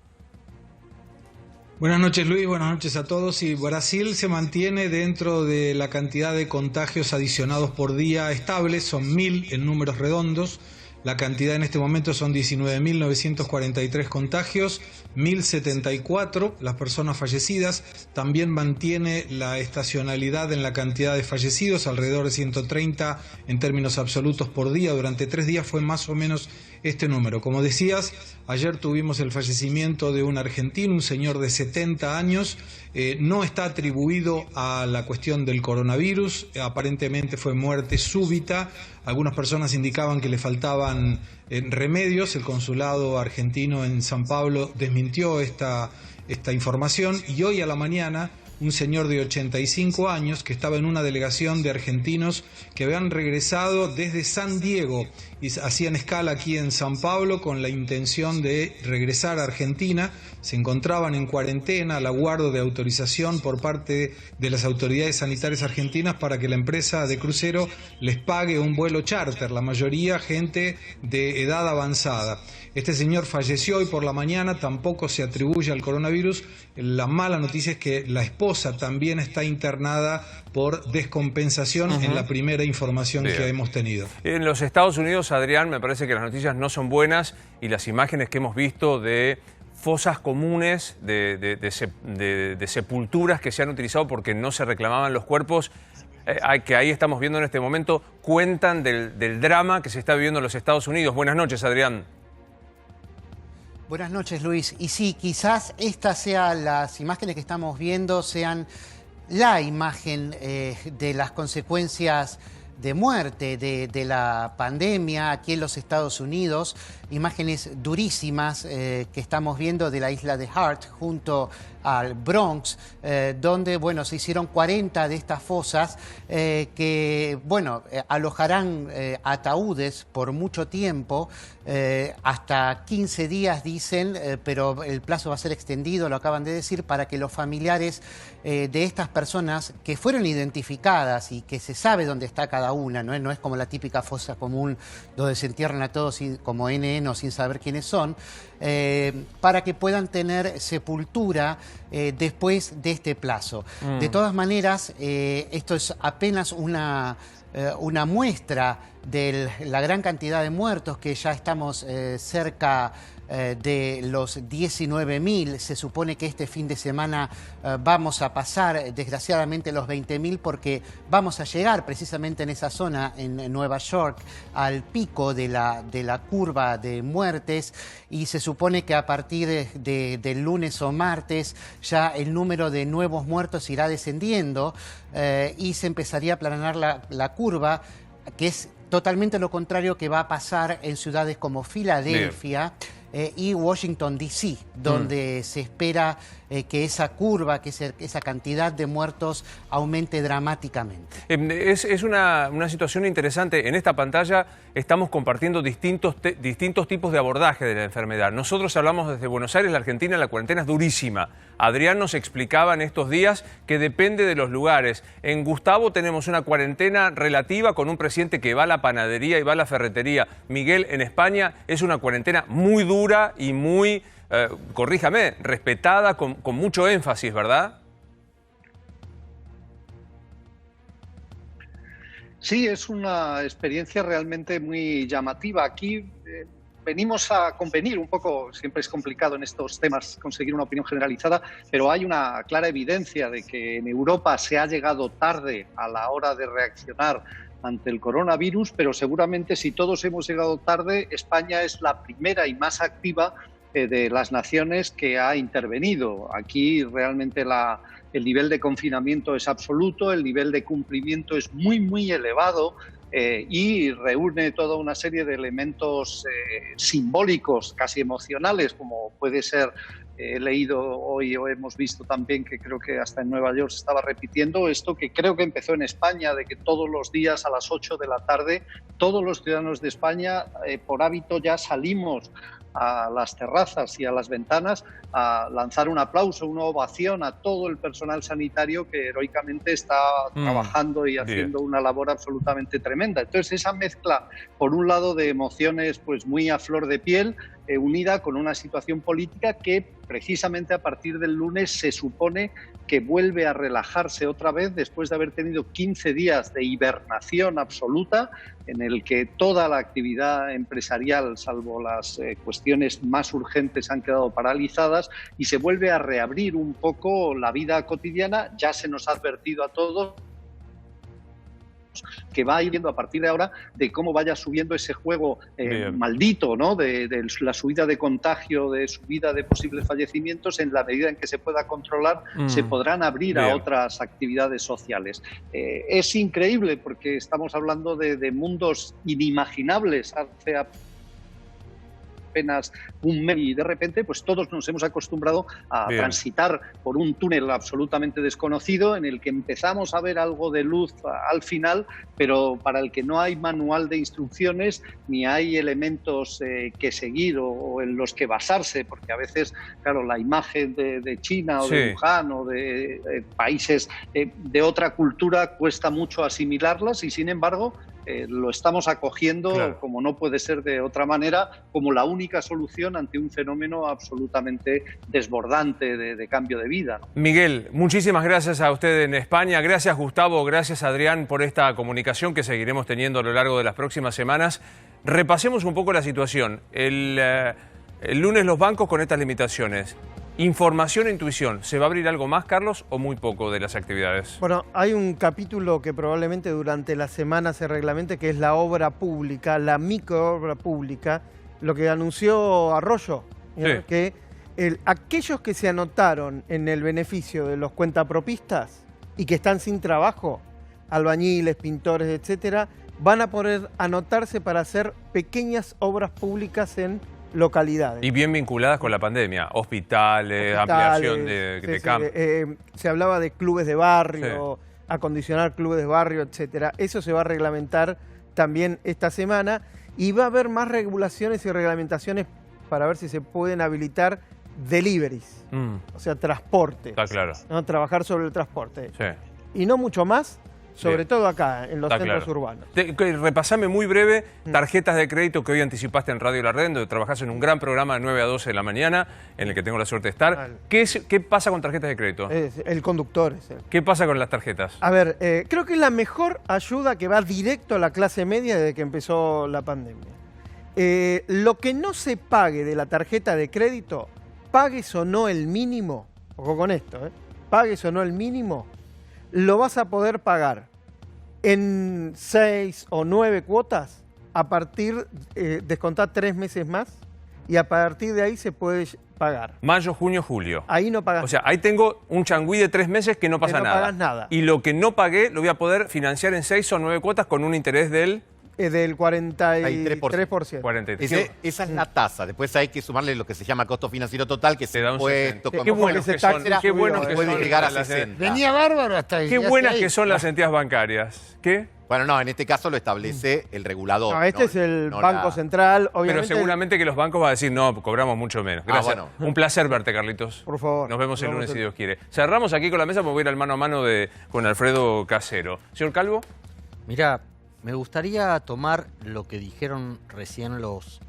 Buenas noches, Luis, buenas noches a todos. Y Brasil se mantiene dentro de la cantidad de contagios adicionados por día estables, son 1000 en números redondos. La cantidad en este momento son 19.943 contagios, 1.074 las personas fallecidas. También mantiene la estacionalidad en la cantidad de fallecidos, alrededor de 130 en términos absolutos por día. Durante 3 días fue más o menos este número. Como decías, ayer tuvimos el fallecimiento de un argentino, un señor de 70 años. No está atribuido a la cuestión del coronavirus, aparentemente fue muerte súbita. Algunas personas indicaban que le faltaban remedios. El consulado argentino en San Pablo desmintió esta información y hoy a la mañana un señor de 85 años que estaba en una delegación de argentinos que habían regresado desde San Diego y hacían escala aquí en San Pablo con la intención de regresar a Argentina. Se encontraban en cuarentena, al aguardo de autorización por parte de las autoridades sanitarias argentinas para que la empresa de crucero les pague un vuelo charter, la mayoría gente de edad avanzada. Este señor falleció hoy por la mañana, tampoco se atribuye al coronavirus. La mala noticia es que la esposa también está internada por descompensación en la primera información que hemos tenido. En los Estados Unidos, Adrián, me parece que las noticias no son buenas y las imágenes que hemos visto de fosas comunes, de sepulturas que se han utilizado porque no se reclamaban los cuerpos, que ahí estamos viendo en este momento, cuentan del drama que se está viviendo en los Estados Unidos. Buenas noches, Adrián. Buenas noches, Luis. Y sí, quizás las imágenes que estamos viendo sean la imagen de las consecuencias de muerte de la pandemia aquí en los Estados Unidos, imágenes durísimas que estamos viendo de la isla de Hart junto al Bronx, donde, bueno, se hicieron 40 de estas fosas que, bueno, alojarán ataúdes por mucho tiempo, hasta 15 días dicen, pero el plazo va a ser extendido, lo acaban de decir, para que los familiares de estas personas que fueron identificadas y que se sabe dónde está cada una, no es como la típica fosa común donde se entierran a todos como NN o sin saber quiénes son, para que puedan tener sepultura después de este plazo. De todas maneras, esto es apenas una muestra de la gran cantidad de muertos, que ya estamos cerca de los 19.000. Se supone que este fin de semana vamos a pasar, desgraciadamente, los 20.000, porque vamos a llegar precisamente en esa zona, en Nueva York, al pico de la curva de muertes, y se supone que a partir del lunes o martes ya el número de nuevos muertos irá descendiendo y se empezaría a aplanar la curva, que es totalmente lo contrario que va a pasar en ciudades como Filadelfia y Washington, D.C., donde se espera que esa curva, que esa cantidad de muertos aumente dramáticamente. Es una situación interesante. En esta pantalla estamos compartiendo distintos tipos de abordaje de la enfermedad. Nosotros hablamos desde Buenos Aires, la Argentina, la cuarentena es durísima. Adrián nos explicaba en estos días que depende de los lugares. En Gustavo tenemos una cuarentena relativa con un presidente que va a la panadería y va a la ferretería. Miguel, en España es una cuarentena muy dura y muy, corríjame, respetada, con mucho énfasis, ¿verdad? Sí, es una experiencia realmente muy llamativa. Aquí venimos a convenir un poco, siempre es complicado en estos temas conseguir una opinión generalizada, pero hay una clara evidencia de que en Europa se ha llegado tarde a la hora de reaccionar ante el coronavirus, pero seguramente si todos hemos llegado tarde, España es la primera y más activa de las naciones que ha intervenido. Aquí realmente el nivel de confinamiento es absoluto, el nivel de cumplimiento es muy, muy elevado y reúne toda una serie de elementos simbólicos, casi emocionales, como puede ser, he leído hoy o hemos visto también que creo que hasta en Nueva York se estaba repitiendo esto, que creo que empezó en España, de que todos los días a las 8 de la tarde todos los ciudadanos de España por hábito ya salimos a las terrazas y a las ventanas a lanzar un aplauso, una ovación a todo el personal sanitario que heroicamente está trabajando y haciendo una labor absolutamente tremenda. Entonces, esa mezcla, por un lado, de emociones pues muy a flor de piel, unida con una situación política que precisamente a partir del lunes se supone que vuelve a relajarse otra vez después de haber tenido 15 días de hibernación absoluta en el que toda la actividad empresarial, salvo las cuestiones más urgentes, han quedado paralizadas y se vuelve a reabrir un poco la vida cotidiana. Ya se nos ha advertido a todos que va a ir viendo a partir de ahora de cómo vaya subiendo ese juego maldito, ¿no? De la subida de contagio, de subida de posibles fallecimientos. En la medida en que se pueda controlar, se podrán abrir a otras actividades sociales. Es increíble porque estamos hablando de mundos inimaginables hace apenas un mes y de repente pues todos nos hemos acostumbrado a transitar por un túnel absolutamente desconocido en el que empezamos a ver algo de luz al final, pero para el que no hay manual de instrucciones ni hay elementos que seguir o en los que basarse, porque a veces, claro, la imagen de China o de Wuhan o de países de otra cultura cuesta mucho asimilarlas y sin embargo lo estamos acogiendo, como no puede ser de otra manera, como la única solución ante un fenómeno absolutamente desbordante de cambio de vida, ¿no? Miguel, muchísimas gracias a usted en España, gracias Gustavo, gracias Adrián por esta comunicación que seguiremos teniendo a lo largo de las próximas semanas. Repasemos un poco la situación. El lunes los bancos con estas limitaciones. Información e intuición. ¿Se va a abrir algo más, Carlos, o muy poco de las actividades? Bueno, hay un capítulo que probablemente durante la semana se reglamente, que es la obra pública, la microobra pública, lo que anunció Arroyo, que aquellos que se anotaron en el beneficio de los cuentapropistas y que están sin trabajo, albañiles, pintores, etcétera, van a poder anotarse para hacer pequeñas obras públicas en localidades. Y bien vinculadas con la pandemia, hospitales, ampliación de campos. Se hablaba de clubes de barrio, acondicionar clubes de barrio, etcétera. Eso se va a reglamentar también esta semana y va a haber más regulaciones y reglamentaciones para ver si se pueden habilitar deliveries, o sea, transportes. Está claro. ¿No? Trabajar sobre el transporte. Sí. Y no mucho más. Sobre Bien. todo acá, en los Está centros claro. urbanos. Repasame muy breve tarjetas de crédito que hoy anticipaste en Radio La Red, donde trabajás en un gran programa de 9 a 12 de la mañana, en el que tengo la suerte de estar. Vale. ¿Qué pasa con tarjetas de crédito? El conductor es él. ¿Qué pasa con las tarjetas? A ver, creo que es la mejor ayuda que va directo a la clase media desde que empezó la pandemia. Lo que no se pague de la tarjeta de crédito, pagues o no el mínimo, ojo con esto, pagues o no el mínimo, lo vas a poder pagar en 6 o 9 cuotas a partir, descontar 3 meses más y a partir de ahí se puede pagar. Mayo, junio, julio. Ahí no pagas. O sea, ahí tengo un changüí de 3 meses que no pasa nada. pagas nada. Y lo que no pagué lo voy a poder financiar en 6 o 9 cuotas con un interés del... Del 43%. 43%. Esa es la tasa. Después hay que sumarle lo que se llama costo financiero total, que se da un impuesto. Qué buenos que son. Qué buenos que puede son llegar a las- 60. Venía bárbaro hasta ahí. Qué buenas que son las entidades bancarias. ¿Qué? Bueno, no, en este caso lo establece el regulador. No, este es el no Banco la- Central, Pero obviamente. seguramente que los bancos van a decir, no, cobramos mucho menos. Gracias. bueno. Un placer verte, Carlitos. Por favor. Nos vemos el Nos lunes, vemos si el- Dios quiere. Cerramos aquí con la mesa, porque voy a ir al mano a mano con Alfredo Casero. Señor Calvo. Mira, me gustaría tomar lo que dijeron recién los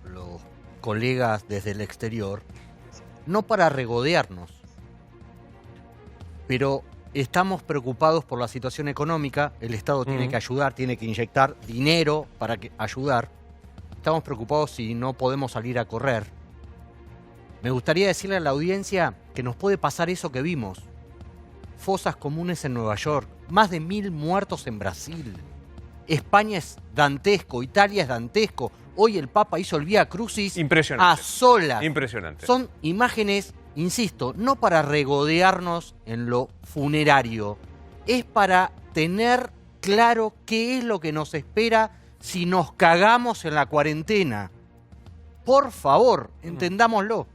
colegas desde el exterior, no para regodearnos, pero estamos preocupados por la situación económica, el Estado tiene que ayudar, tiene que inyectar dinero para ayudar, estamos preocupados si no podemos salir a correr. Me gustaría decirle a la audiencia que nos puede pasar eso que vimos, fosas comunes en Nueva York, más de 1000 muertos en Brasil. España es dantesco, Italia es dantesco. Hoy el Papa hizo el Vía Crucis Impresionante. a solas. Impresionante. Son imágenes, insisto, no para regodearnos en lo funerario, es para tener claro qué es lo que nos espera si nos cagamos en la cuarentena. Por favor, entendámoslo.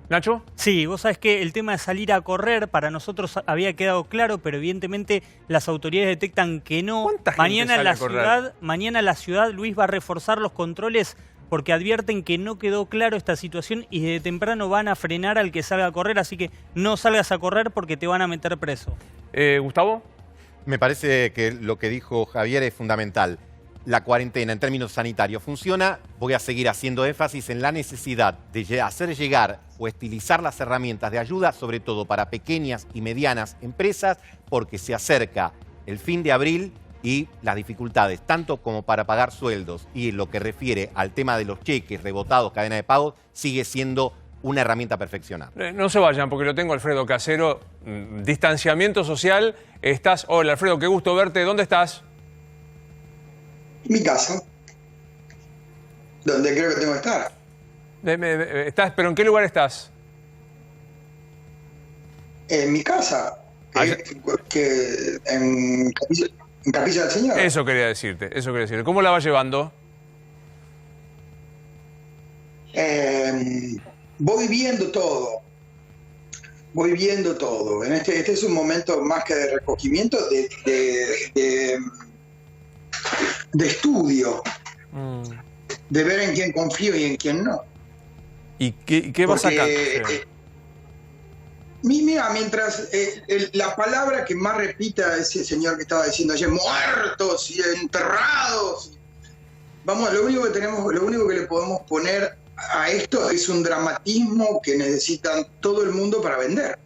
Nacho. Sí, vos sabés que el tema de salir a correr para nosotros había quedado claro, pero evidentemente las autoridades detectan que no. ¿Cuánta gente sale a correr? Mañana la ciudad, Luis, va a reforzar los controles porque advierten que no quedó claro esta situación y desde temprano van a frenar al que salga a correr, así que no salgas a correr porque te van a meter preso. Gustavo. Me parece que lo que dijo Javier es fundamental. La cuarentena en términos sanitarios funciona, voy a seguir haciendo énfasis en la necesidad de hacer llegar o estilizar las herramientas de ayuda, sobre todo para pequeñas y medianas empresas, porque se acerca el fin de abril y las dificultades, tanto como para pagar sueldos y en lo que refiere al tema de los cheques rebotados, cadena de pagos, sigue siendo una herramienta perfeccionada. No se vayan, porque lo tengo Alfredo Casero. Distanciamiento social. Estás... Hola, Alfredo, qué gusto verte. ¿Dónde estás? Mi casa, donde creo que tengo que estar. ¿Pero en qué lugar estás? En mi casa, que en Capilla del Señor. Eso quería decirte. ¿Cómo la vas llevando? Voy viendo todo. Este es un momento más que de recogimiento, de estudio, de ver en quién confío y en quién no. ¿Y qué vas a sacar? Mira, mientras la palabra que más repita ese señor que estaba diciendo ayer, muertos y enterrados, vamos, lo único que le podemos poner a esto es un dramatismo que necesitan todo el mundo para vender.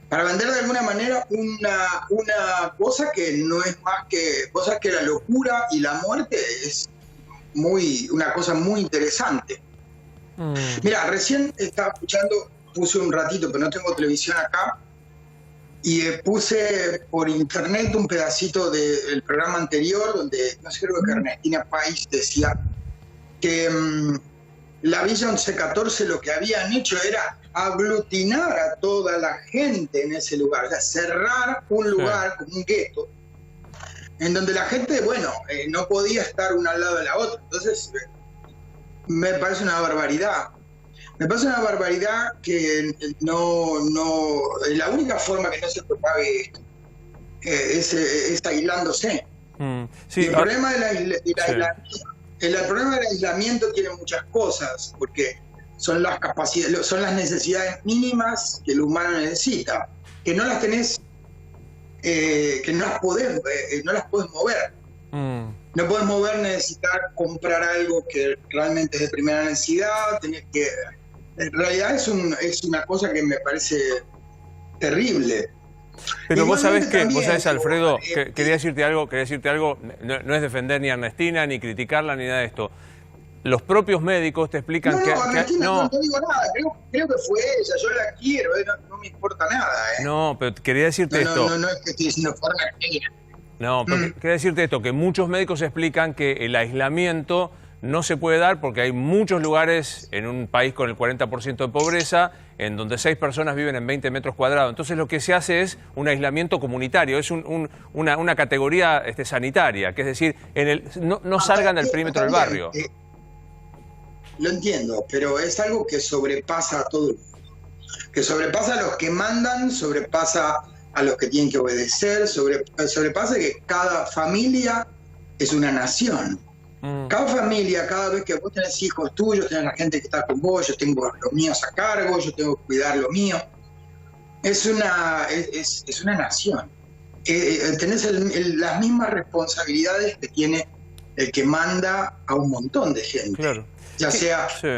Para vender de alguna manera una cosa que no es más que la locura y la muerte es una cosa muy interesante. Mira, recién estaba escuchando puse un ratito, pero no tengo televisión acá, y puse por internet un pedacito del programa anterior, donde, no sé, creo que Ernestina País decía que la Villa 1114 lo que habían hecho era aglutinar a toda la gente en ese lugar, o sea, cerrar un lugar como un gueto, en donde la gente, bueno, no podía estar una al lado de la otra. Entonces, me parece una barbaridad. Me parece una barbaridad que la única forma que no se propague esto es aislándose. Sí, el problema el problema del aislamiento tiene muchas cosas, porque son las capacidades, son las necesidades mínimas que el humano necesita, que no las tenés, que no las podés mover. No podés mover, necesitar comprar algo que realmente es de primera necesidad, tenés que... En realidad es una cosa que me parece terrible. Pero vos sabés que, también, vos sabés, Alfredo, quería decirte algo, no es defender ni a Ernestina, ni criticarla, ni nada de esto. Los propios médicos te explican no digo nada, creo que fue ella, yo la quiero, no me importa nada. No, pero quería decirte esto. No es que estoy diciendo por Ernestina. No, pero quería decirte esto, que muchos médicos explican que el aislamiento no se puede dar porque hay muchos lugares en un país con el 40% de pobreza en donde 6 personas viven en 20 metros cuadrados. Entonces lo que se hace es un aislamiento comunitario, es una categoría sanitaria, que es decir, no salgan del perímetro del barrio. Lo entiendo, pero es algo que sobrepasa a todo el mundo. Que sobrepasa a los que mandan, sobrepasa a los que tienen que obedecer, sobrepasa que cada familia es una nación. Cada familia, cada vez que vos tenés hijos tuyos, tenés la gente que está con vos, yo tengo los míos a cargo, yo tengo que cuidar lo mío. Es una nación. Tenés las mismas responsabilidades que tiene el que manda a un montón de gente. Claro. Ya sea... Sí.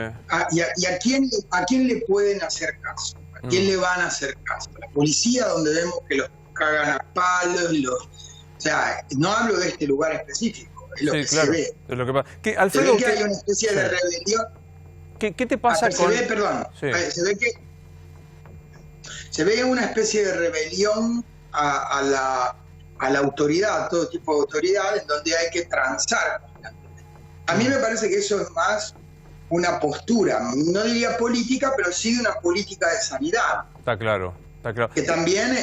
¿Y a quién le pueden hacer caso? ¿A quién le van a hacer caso? La policía, donde vemos que los cagan a palos, o sea, no hablo de este lugar específico. Es lo que se ve. Es lo que pasa. Alfredo, se ve que hay una especie de rebelión. ¿Qué te pasa con...? Se ve una especie de rebelión a la autoridad, a todo tipo de autoridad, en donde hay que transar. A mí me parece que eso es más una postura, no diría política, pero sí una política de sanidad. Está claro. Que también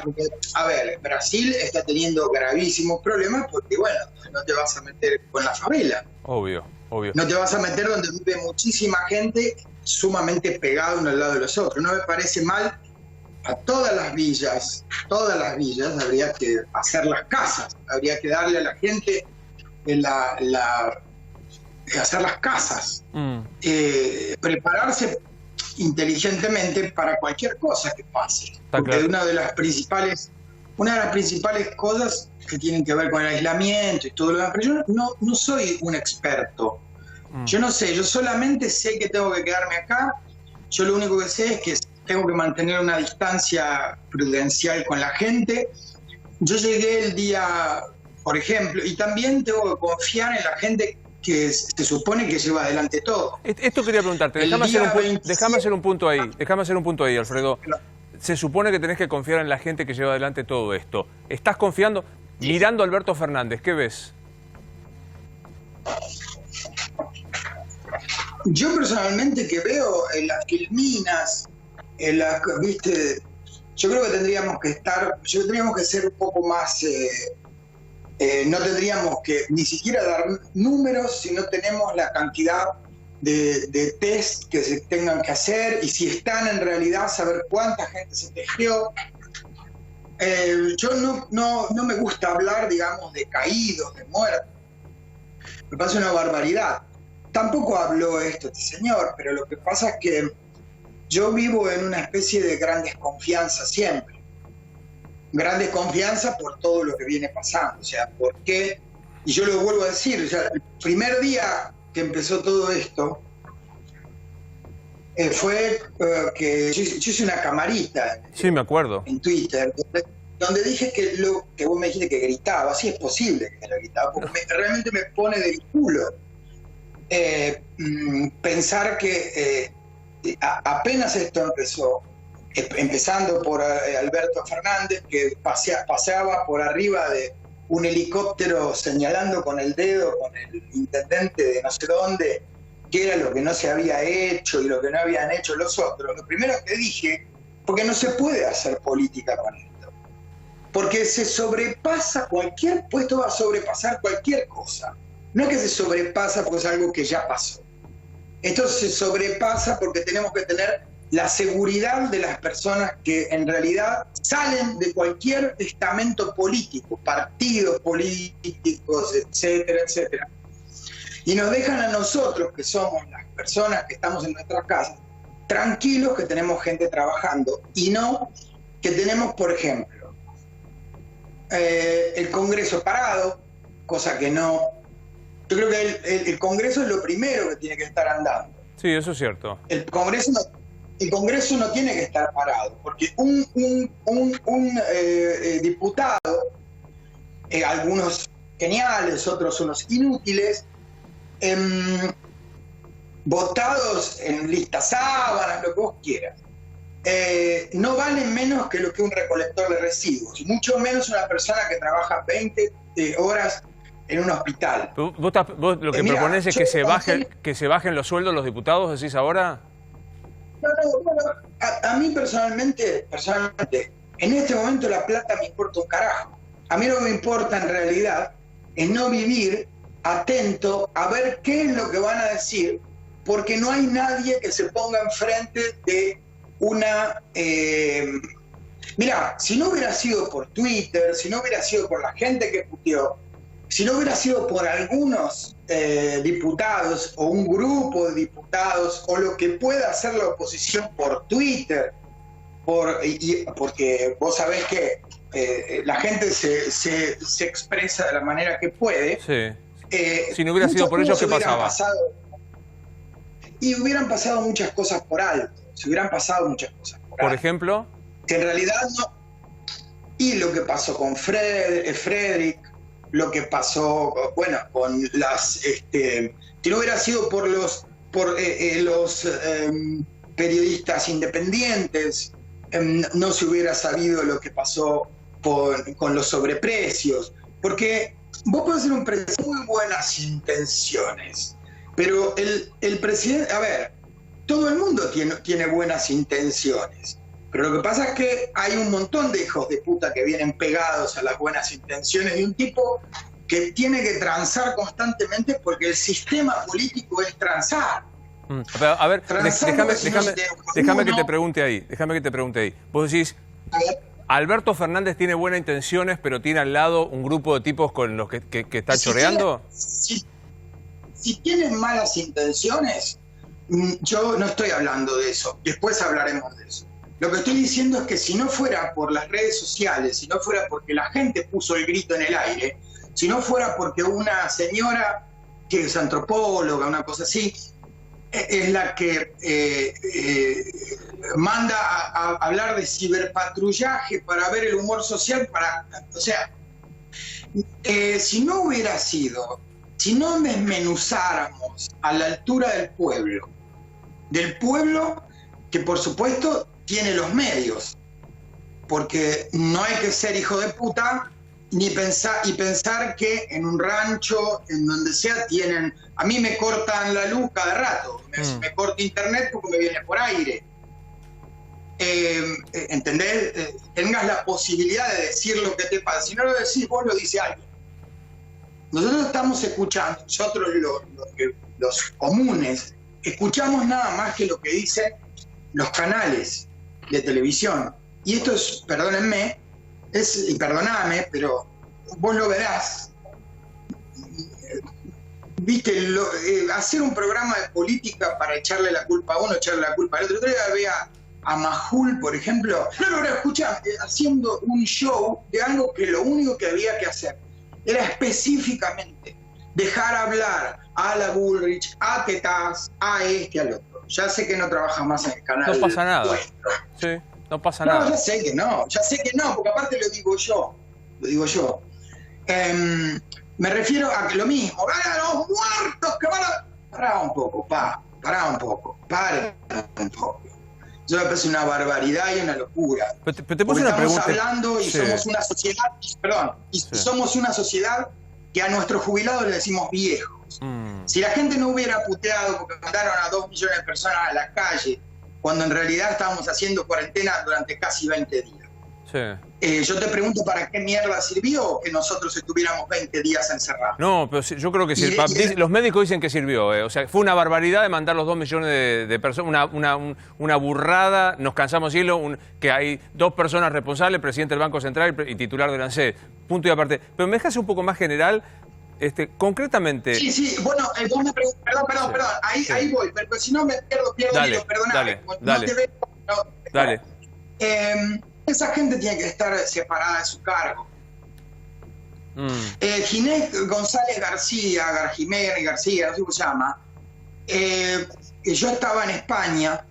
porque, a ver, Brasil está teniendo gravísimos problemas porque, bueno, no te vas a meter con la favela. Obvio. No te vas a meter donde vive muchísima gente sumamente pegada uno al lado de los otros. No me parece mal. A todas las villas habría que hacer las casas, habría que darle a la gente hacer las casas, prepararse inteligentemente para cualquier cosa que pase. Porque una de las principales cosas que tienen que ver con el aislamiento y todo lo demás, pero yo no soy un experto. Yo no sé, yo solamente sé que tengo que quedarme acá. Yo lo único que sé es que tengo que mantener una distancia prudencial con la gente. Yo llegué el día, por ejemplo, y también tengo que confiar en la gente que se supone que lleva adelante todo. Esto quería preguntarte, déjame hacer un punto ahí, Alfredo. Se supone que tenés que confiar en la gente que lleva adelante todo esto. ¿Estás confiando? Mirando a Alberto Fernández, ¿qué ves? Yo personalmente que veo en las filminas, ¿viste? Yo creo que tendríamos que ser un poco más... no tendríamos que ni siquiera dar números si no tenemos la cantidad de test que se tengan que hacer y si están en realidad, saber cuánta gente se testeó. Yo no me gusta hablar, digamos, de caídos, de muertos. Me parece una barbaridad. Tampoco habló esto este señor, pero lo que pasa es que yo vivo en una especie de gran desconfianza siempre. Gran desconfianza por todo lo que viene pasando. O sea, ¿por qué? Y yo lo vuelvo a decir, o sea, el primer día que empezó todo esto fue que yo hice una camarita. Sí, me acuerdo. En Twitter, donde dije que vos me dijiste que gritaba. Sí, es posible que lo gritaba, porque realmente me pone del culo pensar que apenas esto empezó, empezando por Alberto Fernández, que paseaba por arriba de un helicóptero señalando con el dedo con el intendente de no sé dónde, qué era lo que no se había hecho y lo que no habían hecho los otros. Lo primero que dije, porque no se puede hacer política con esto, porque se sobrepasa cualquier puesto, va a sobrepasar cualquier cosa. No es que se sobrepasa porque es algo que ya pasó. Esto se sobrepasa porque tenemos que tener la seguridad de las personas que en realidad salen de cualquier estamento político, partidos políticos, etcétera, etcétera. Y nos dejan a nosotros, que somos las personas que estamos en nuestras casas, tranquilos que tenemos gente trabajando y no que tenemos, por ejemplo, el Congreso parado, cosa que no... Yo creo que el Congreso es lo primero que tiene que estar andando. Sí, eso es cierto. El Congreso no tiene que estar parado, porque un diputado, algunos geniales, otros unos inútiles, votados en listas sábanas, lo que vos quieras, no valen menos que lo que un recolector de residuos, mucho menos una persona que trabaja 20 horas en un hospital. ¿Vos lo que proponés es que se bajen los sueldos los diputados, decís ahora? No, a mí personalmente, en este momento la plata me importa un carajo. A mí lo que me importa en realidad es no vivir atento a ver qué es lo que van a decir, porque no hay nadie que se ponga enfrente de una... Mirá, si no hubiera sido por Twitter, si no hubiera sido por la gente que puteó, si no hubiera sido por algunos diputados o un grupo de diputados o lo que pueda hacer la oposición por Twitter, porque vos sabés que la gente se expresa de la manera que puede. Sí. Si no hubiera sido por ellos, ¿qué pasaba? Y hubieran pasado muchas cosas por alto. Se hubieran pasado muchas cosas por alto. ¿Por ejemplo? Que en realidad no. Y lo que pasó con Frederick, lo que pasó, bueno, con las... si no hubiera sido por los periodistas independientes, no se hubiera sabido lo que pasó con los sobreprecios. Porque vos podés ser un presidente muy buenas intenciones, pero el presidente... A ver, todo el mundo tiene buenas intenciones. Pero lo que pasa es que hay un montón de hijos de puta que vienen pegados a las buenas intenciones de un tipo que tiene que transar constantemente porque el sistema político es transar. A ver, déjame que te pregunte ahí. Vos decís, ¿Alberto Fernández tiene buenas intenciones, pero tiene al lado un grupo de tipos con los que está choreando? Si tienen malas intenciones, yo no estoy hablando de eso. Después hablaremos de eso. Lo que estoy diciendo es que si no fuera por las redes sociales, si no fuera porque la gente puso el grito en el aire, si no fuera porque una señora que es antropóloga, una cosa así, es la que manda a hablar de ciberpatrullaje para ver el humor social, o sea, si no hubiera sido, si no desmenuzáramos a la altura del pueblo que por supuesto tiene los medios, porque no hay que ser hijo de puta ni pensar que en un rancho, en donde sea, tienen... A mí me cortan la luz cada rato, me corta internet porque me viene por aire. ¿Entendés? Tengas la posibilidad de decir lo que te pasa. Si no lo decís vos, lo dice alguien. Nosotros estamos escuchando, nosotros los comunes, escuchamos nada más que lo que dicen los canales de televisión. Y esto es, perdónenme, y perdoname, pero vos lo verás. Viste, hacer un programa de política para echarle la culpa a uno, echarle la culpa al otro. Otro día veía a Majul, por ejemplo, haciendo un show de algo que lo único que había que hacer era específicamente dejar hablar a la Bullrich, a Tetaz, a este, al otro. Ya sé que no trabaja más en el canal. No pasa nada. Nuestro. Sí, no pasa nada. Ya sé que no, porque aparte lo digo yo. Me refiero a que lo mismo, ¡a los muertos que van a... Pará un poco, pará un poco. Eso me parece una barbaridad y una locura. Pero te puse una pregunta. Estamos hablando y somos una sociedad, somos una sociedad que a nuestros jubilados le decimos viejos. Si la gente no hubiera puteado porque mandaron a 2 millones de personas a la calle, cuando en realidad estábamos haciendo cuarentena durante casi 20 días. Yo te pregunto, ¿para qué mierda sirvió que nosotros estuviéramos 20 días encerrados? No, pero yo creo que los médicos dicen que sirvió. O sea, fue una barbaridad de mandar los 2 millones de personas, una burrada, nos cansamos de decirlo, que hay 2 personas responsables, el presidente del Banco Central y titular del ANSES, punto y aparte. Pero me dejas un poco más general, concretamente... Sí, bueno, vos me preguntas, perdón, ahí voy, pero si no me pierdo dale, perdóname. Dale. Esa gente tiene que estar separada de su cargo. Ginés González García, no sé cómo se llama, yo estaba en España,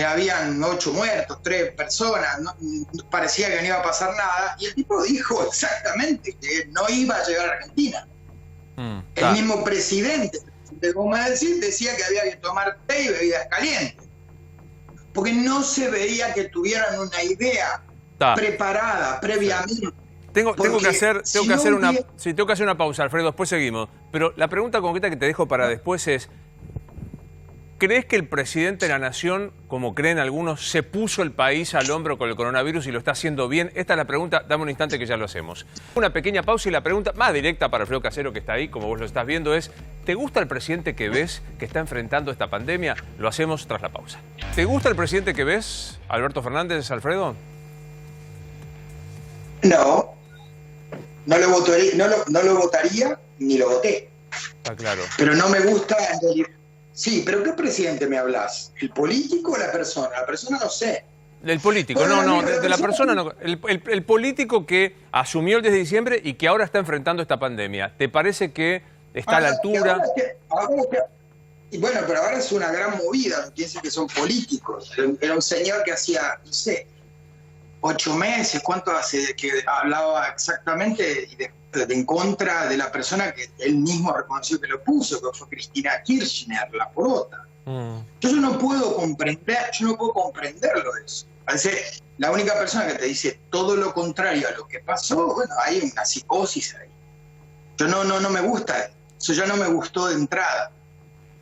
habían 8 muertos, 3 personas, parecía que no iba a pasar nada, y el tipo dijo exactamente que no iba a llegar a Argentina. El mismo presidente, como decir, decía que había que tomar té y bebidas calientes. Porque no se veía que tuvieran una idea preparada previamente. Tengo que hacer una pausa, Alfredo, después seguimos. Pero la pregunta concreta que te dejo para después es, ¿crees que el presidente de la Nación, como creen algunos, se puso el país al hombro con el coronavirus y lo está haciendo bien? Esta es la pregunta, dame un instante que ya lo hacemos. Una pequeña pausa y la pregunta más directa para Alfredo Casero, que está ahí, como vos lo estás viendo, es, ¿te gusta el presidente que ves que está enfrentando esta pandemia? Lo hacemos tras la pausa. ¿Te gusta el presidente que ves, Alberto Fernández, Alfredo? No lo votaría ni lo voté. Está claro. Pero no me gusta... Sí, pero ¿qué presidente me hablas? ¿El político o la persona? La persona no sé. El político, de la persona no. El político que asumió el 10 de diciembre y que ahora está enfrentando esta pandemia. ¿Te parece que está a la altura? Y bueno, pero ahora es una gran movida, piensen que son políticos. Era un señor que hacía, no sé, 8 meses, ¿cuánto hace que hablaba exactamente en contra de la persona que él mismo reconoció que lo puso, que fue Cristina Kirchner, la porota? Yo no puedo comprenderlo eso. Parece la única persona que te dice todo lo contrario a lo que pasó, bueno, hay una psicosis ahí. Yo no me gusta eso, ya no me gustó de entrada.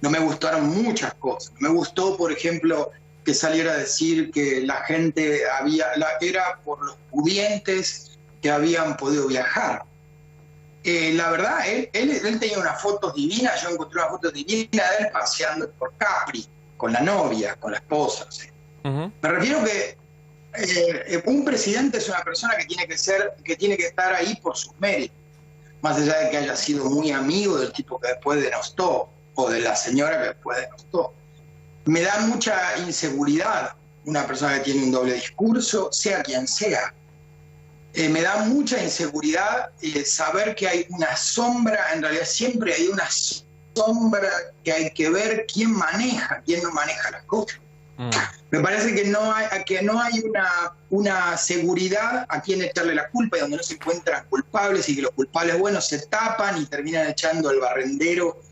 No me gustaron muchas cosas. Me gustó, por ejemplo, que saliera a decir que la gente era por los pudientes que habían podido viajar. La verdad, él tenía unas fotos divinas, yo encontré una foto divina de él paseando por Capri, con la novia, con la esposa. ¿Sí? Me refiero que un presidente es una persona que tiene que estar ahí por sus méritos, más allá de que haya sido muy amigo del tipo que después denostó, o de la señora que después denostó. Me da mucha inseguridad una persona que tiene un doble discurso, sea quien sea. Me da mucha inseguridad saber que hay una sombra, en realidad siempre hay una sombra que hay que ver quién no maneja las cosas. Me parece que no hay una seguridad a quién echarle la culpa y donde no se encuentran culpables y que los culpables buenos se tapan y terminan echando al barrendero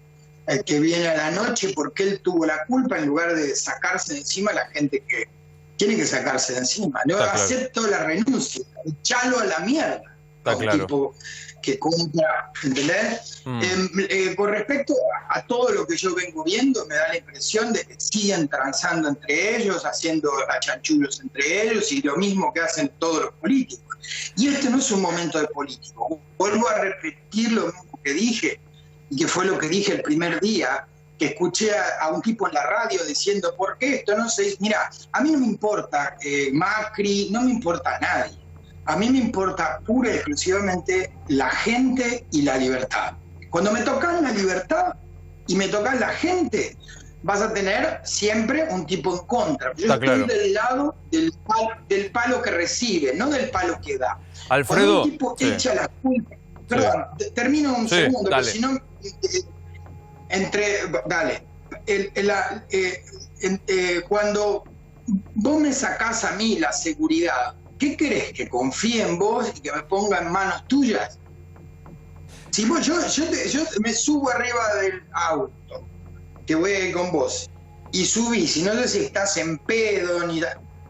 que viene a la noche porque él tuvo la culpa en lugar de sacarse de encima a la gente que tiene que sacarse de encima. No acepto la renuncia, echalo a la mierda. Está claro. Tipo que compra, ¿entendés? Con respecto a todo lo que yo vengo viendo, me da la impresión de que siguen transando entre ellos, haciendo achanchullos entre ellos y lo mismo que hacen todos los políticos. Y este no es un momento de político. Vuelvo a repetir lo mismo que dije, y que fue lo que dije el primer día, que escuché a un tipo en la radio diciendo, ¿por qué esto no se dice? Mira, a mí no me importa Macri, no me importa nadie. A mí me importa pura y exclusivamente la gente y la libertad. Cuando me tocan la libertad y me tocan la gente, vas a tener siempre un tipo en contra. Yo estoy del lado del palo que recibe, no del palo que da. Alfredo, cuando un tipo echa la culpa... Perdón, termino un segundo, porque si no... cuando vos me sacás a mí la seguridad, ¿qué querés? ¿Que confíe en vos y que me ponga en manos tuyas? Si vos, yo me subo arriba del auto, que voy a ir con vos, y subís, y no sé si estás en pedo, ni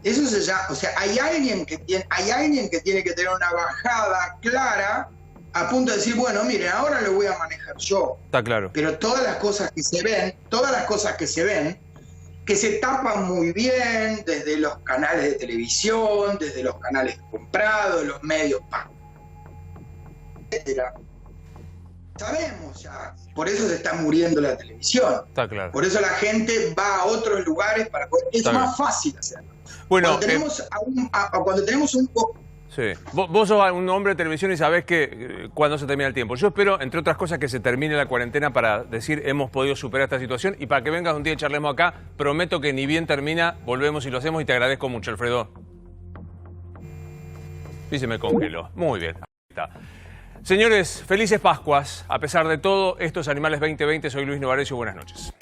eso se llama, o sea, hay alguien que tiene que tener una bajada clara a punto de decir, bueno, miren, ahora lo voy a manejar yo. Está claro. Pero todas las cosas que se ven, que se tapan muy bien desde los canales de televisión, desde los canales comprados, los medios, etcétera. Sabemos ya, por eso se está muriendo la televisión. Está claro. Por eso la gente va a otros lugares para poder. Es más fácil hacerlo. Bueno, cuando tenemos un sí. Vos sos un hombre de televisión y sabés que cuando se termina el tiempo. Yo espero, entre otras cosas, que se termine la cuarentena para decir hemos podido superar esta situación y para que vengas un día y charlemos acá. Prometo que ni bien termina, volvemos y lo hacemos y te agradezco mucho, Alfredo. Y se me congeló. Muy bien. Ahí está. Señores, felices Pascuas. A pesar de todo, estos Animales 2020, soy Luis Novarecio. Buenas noches.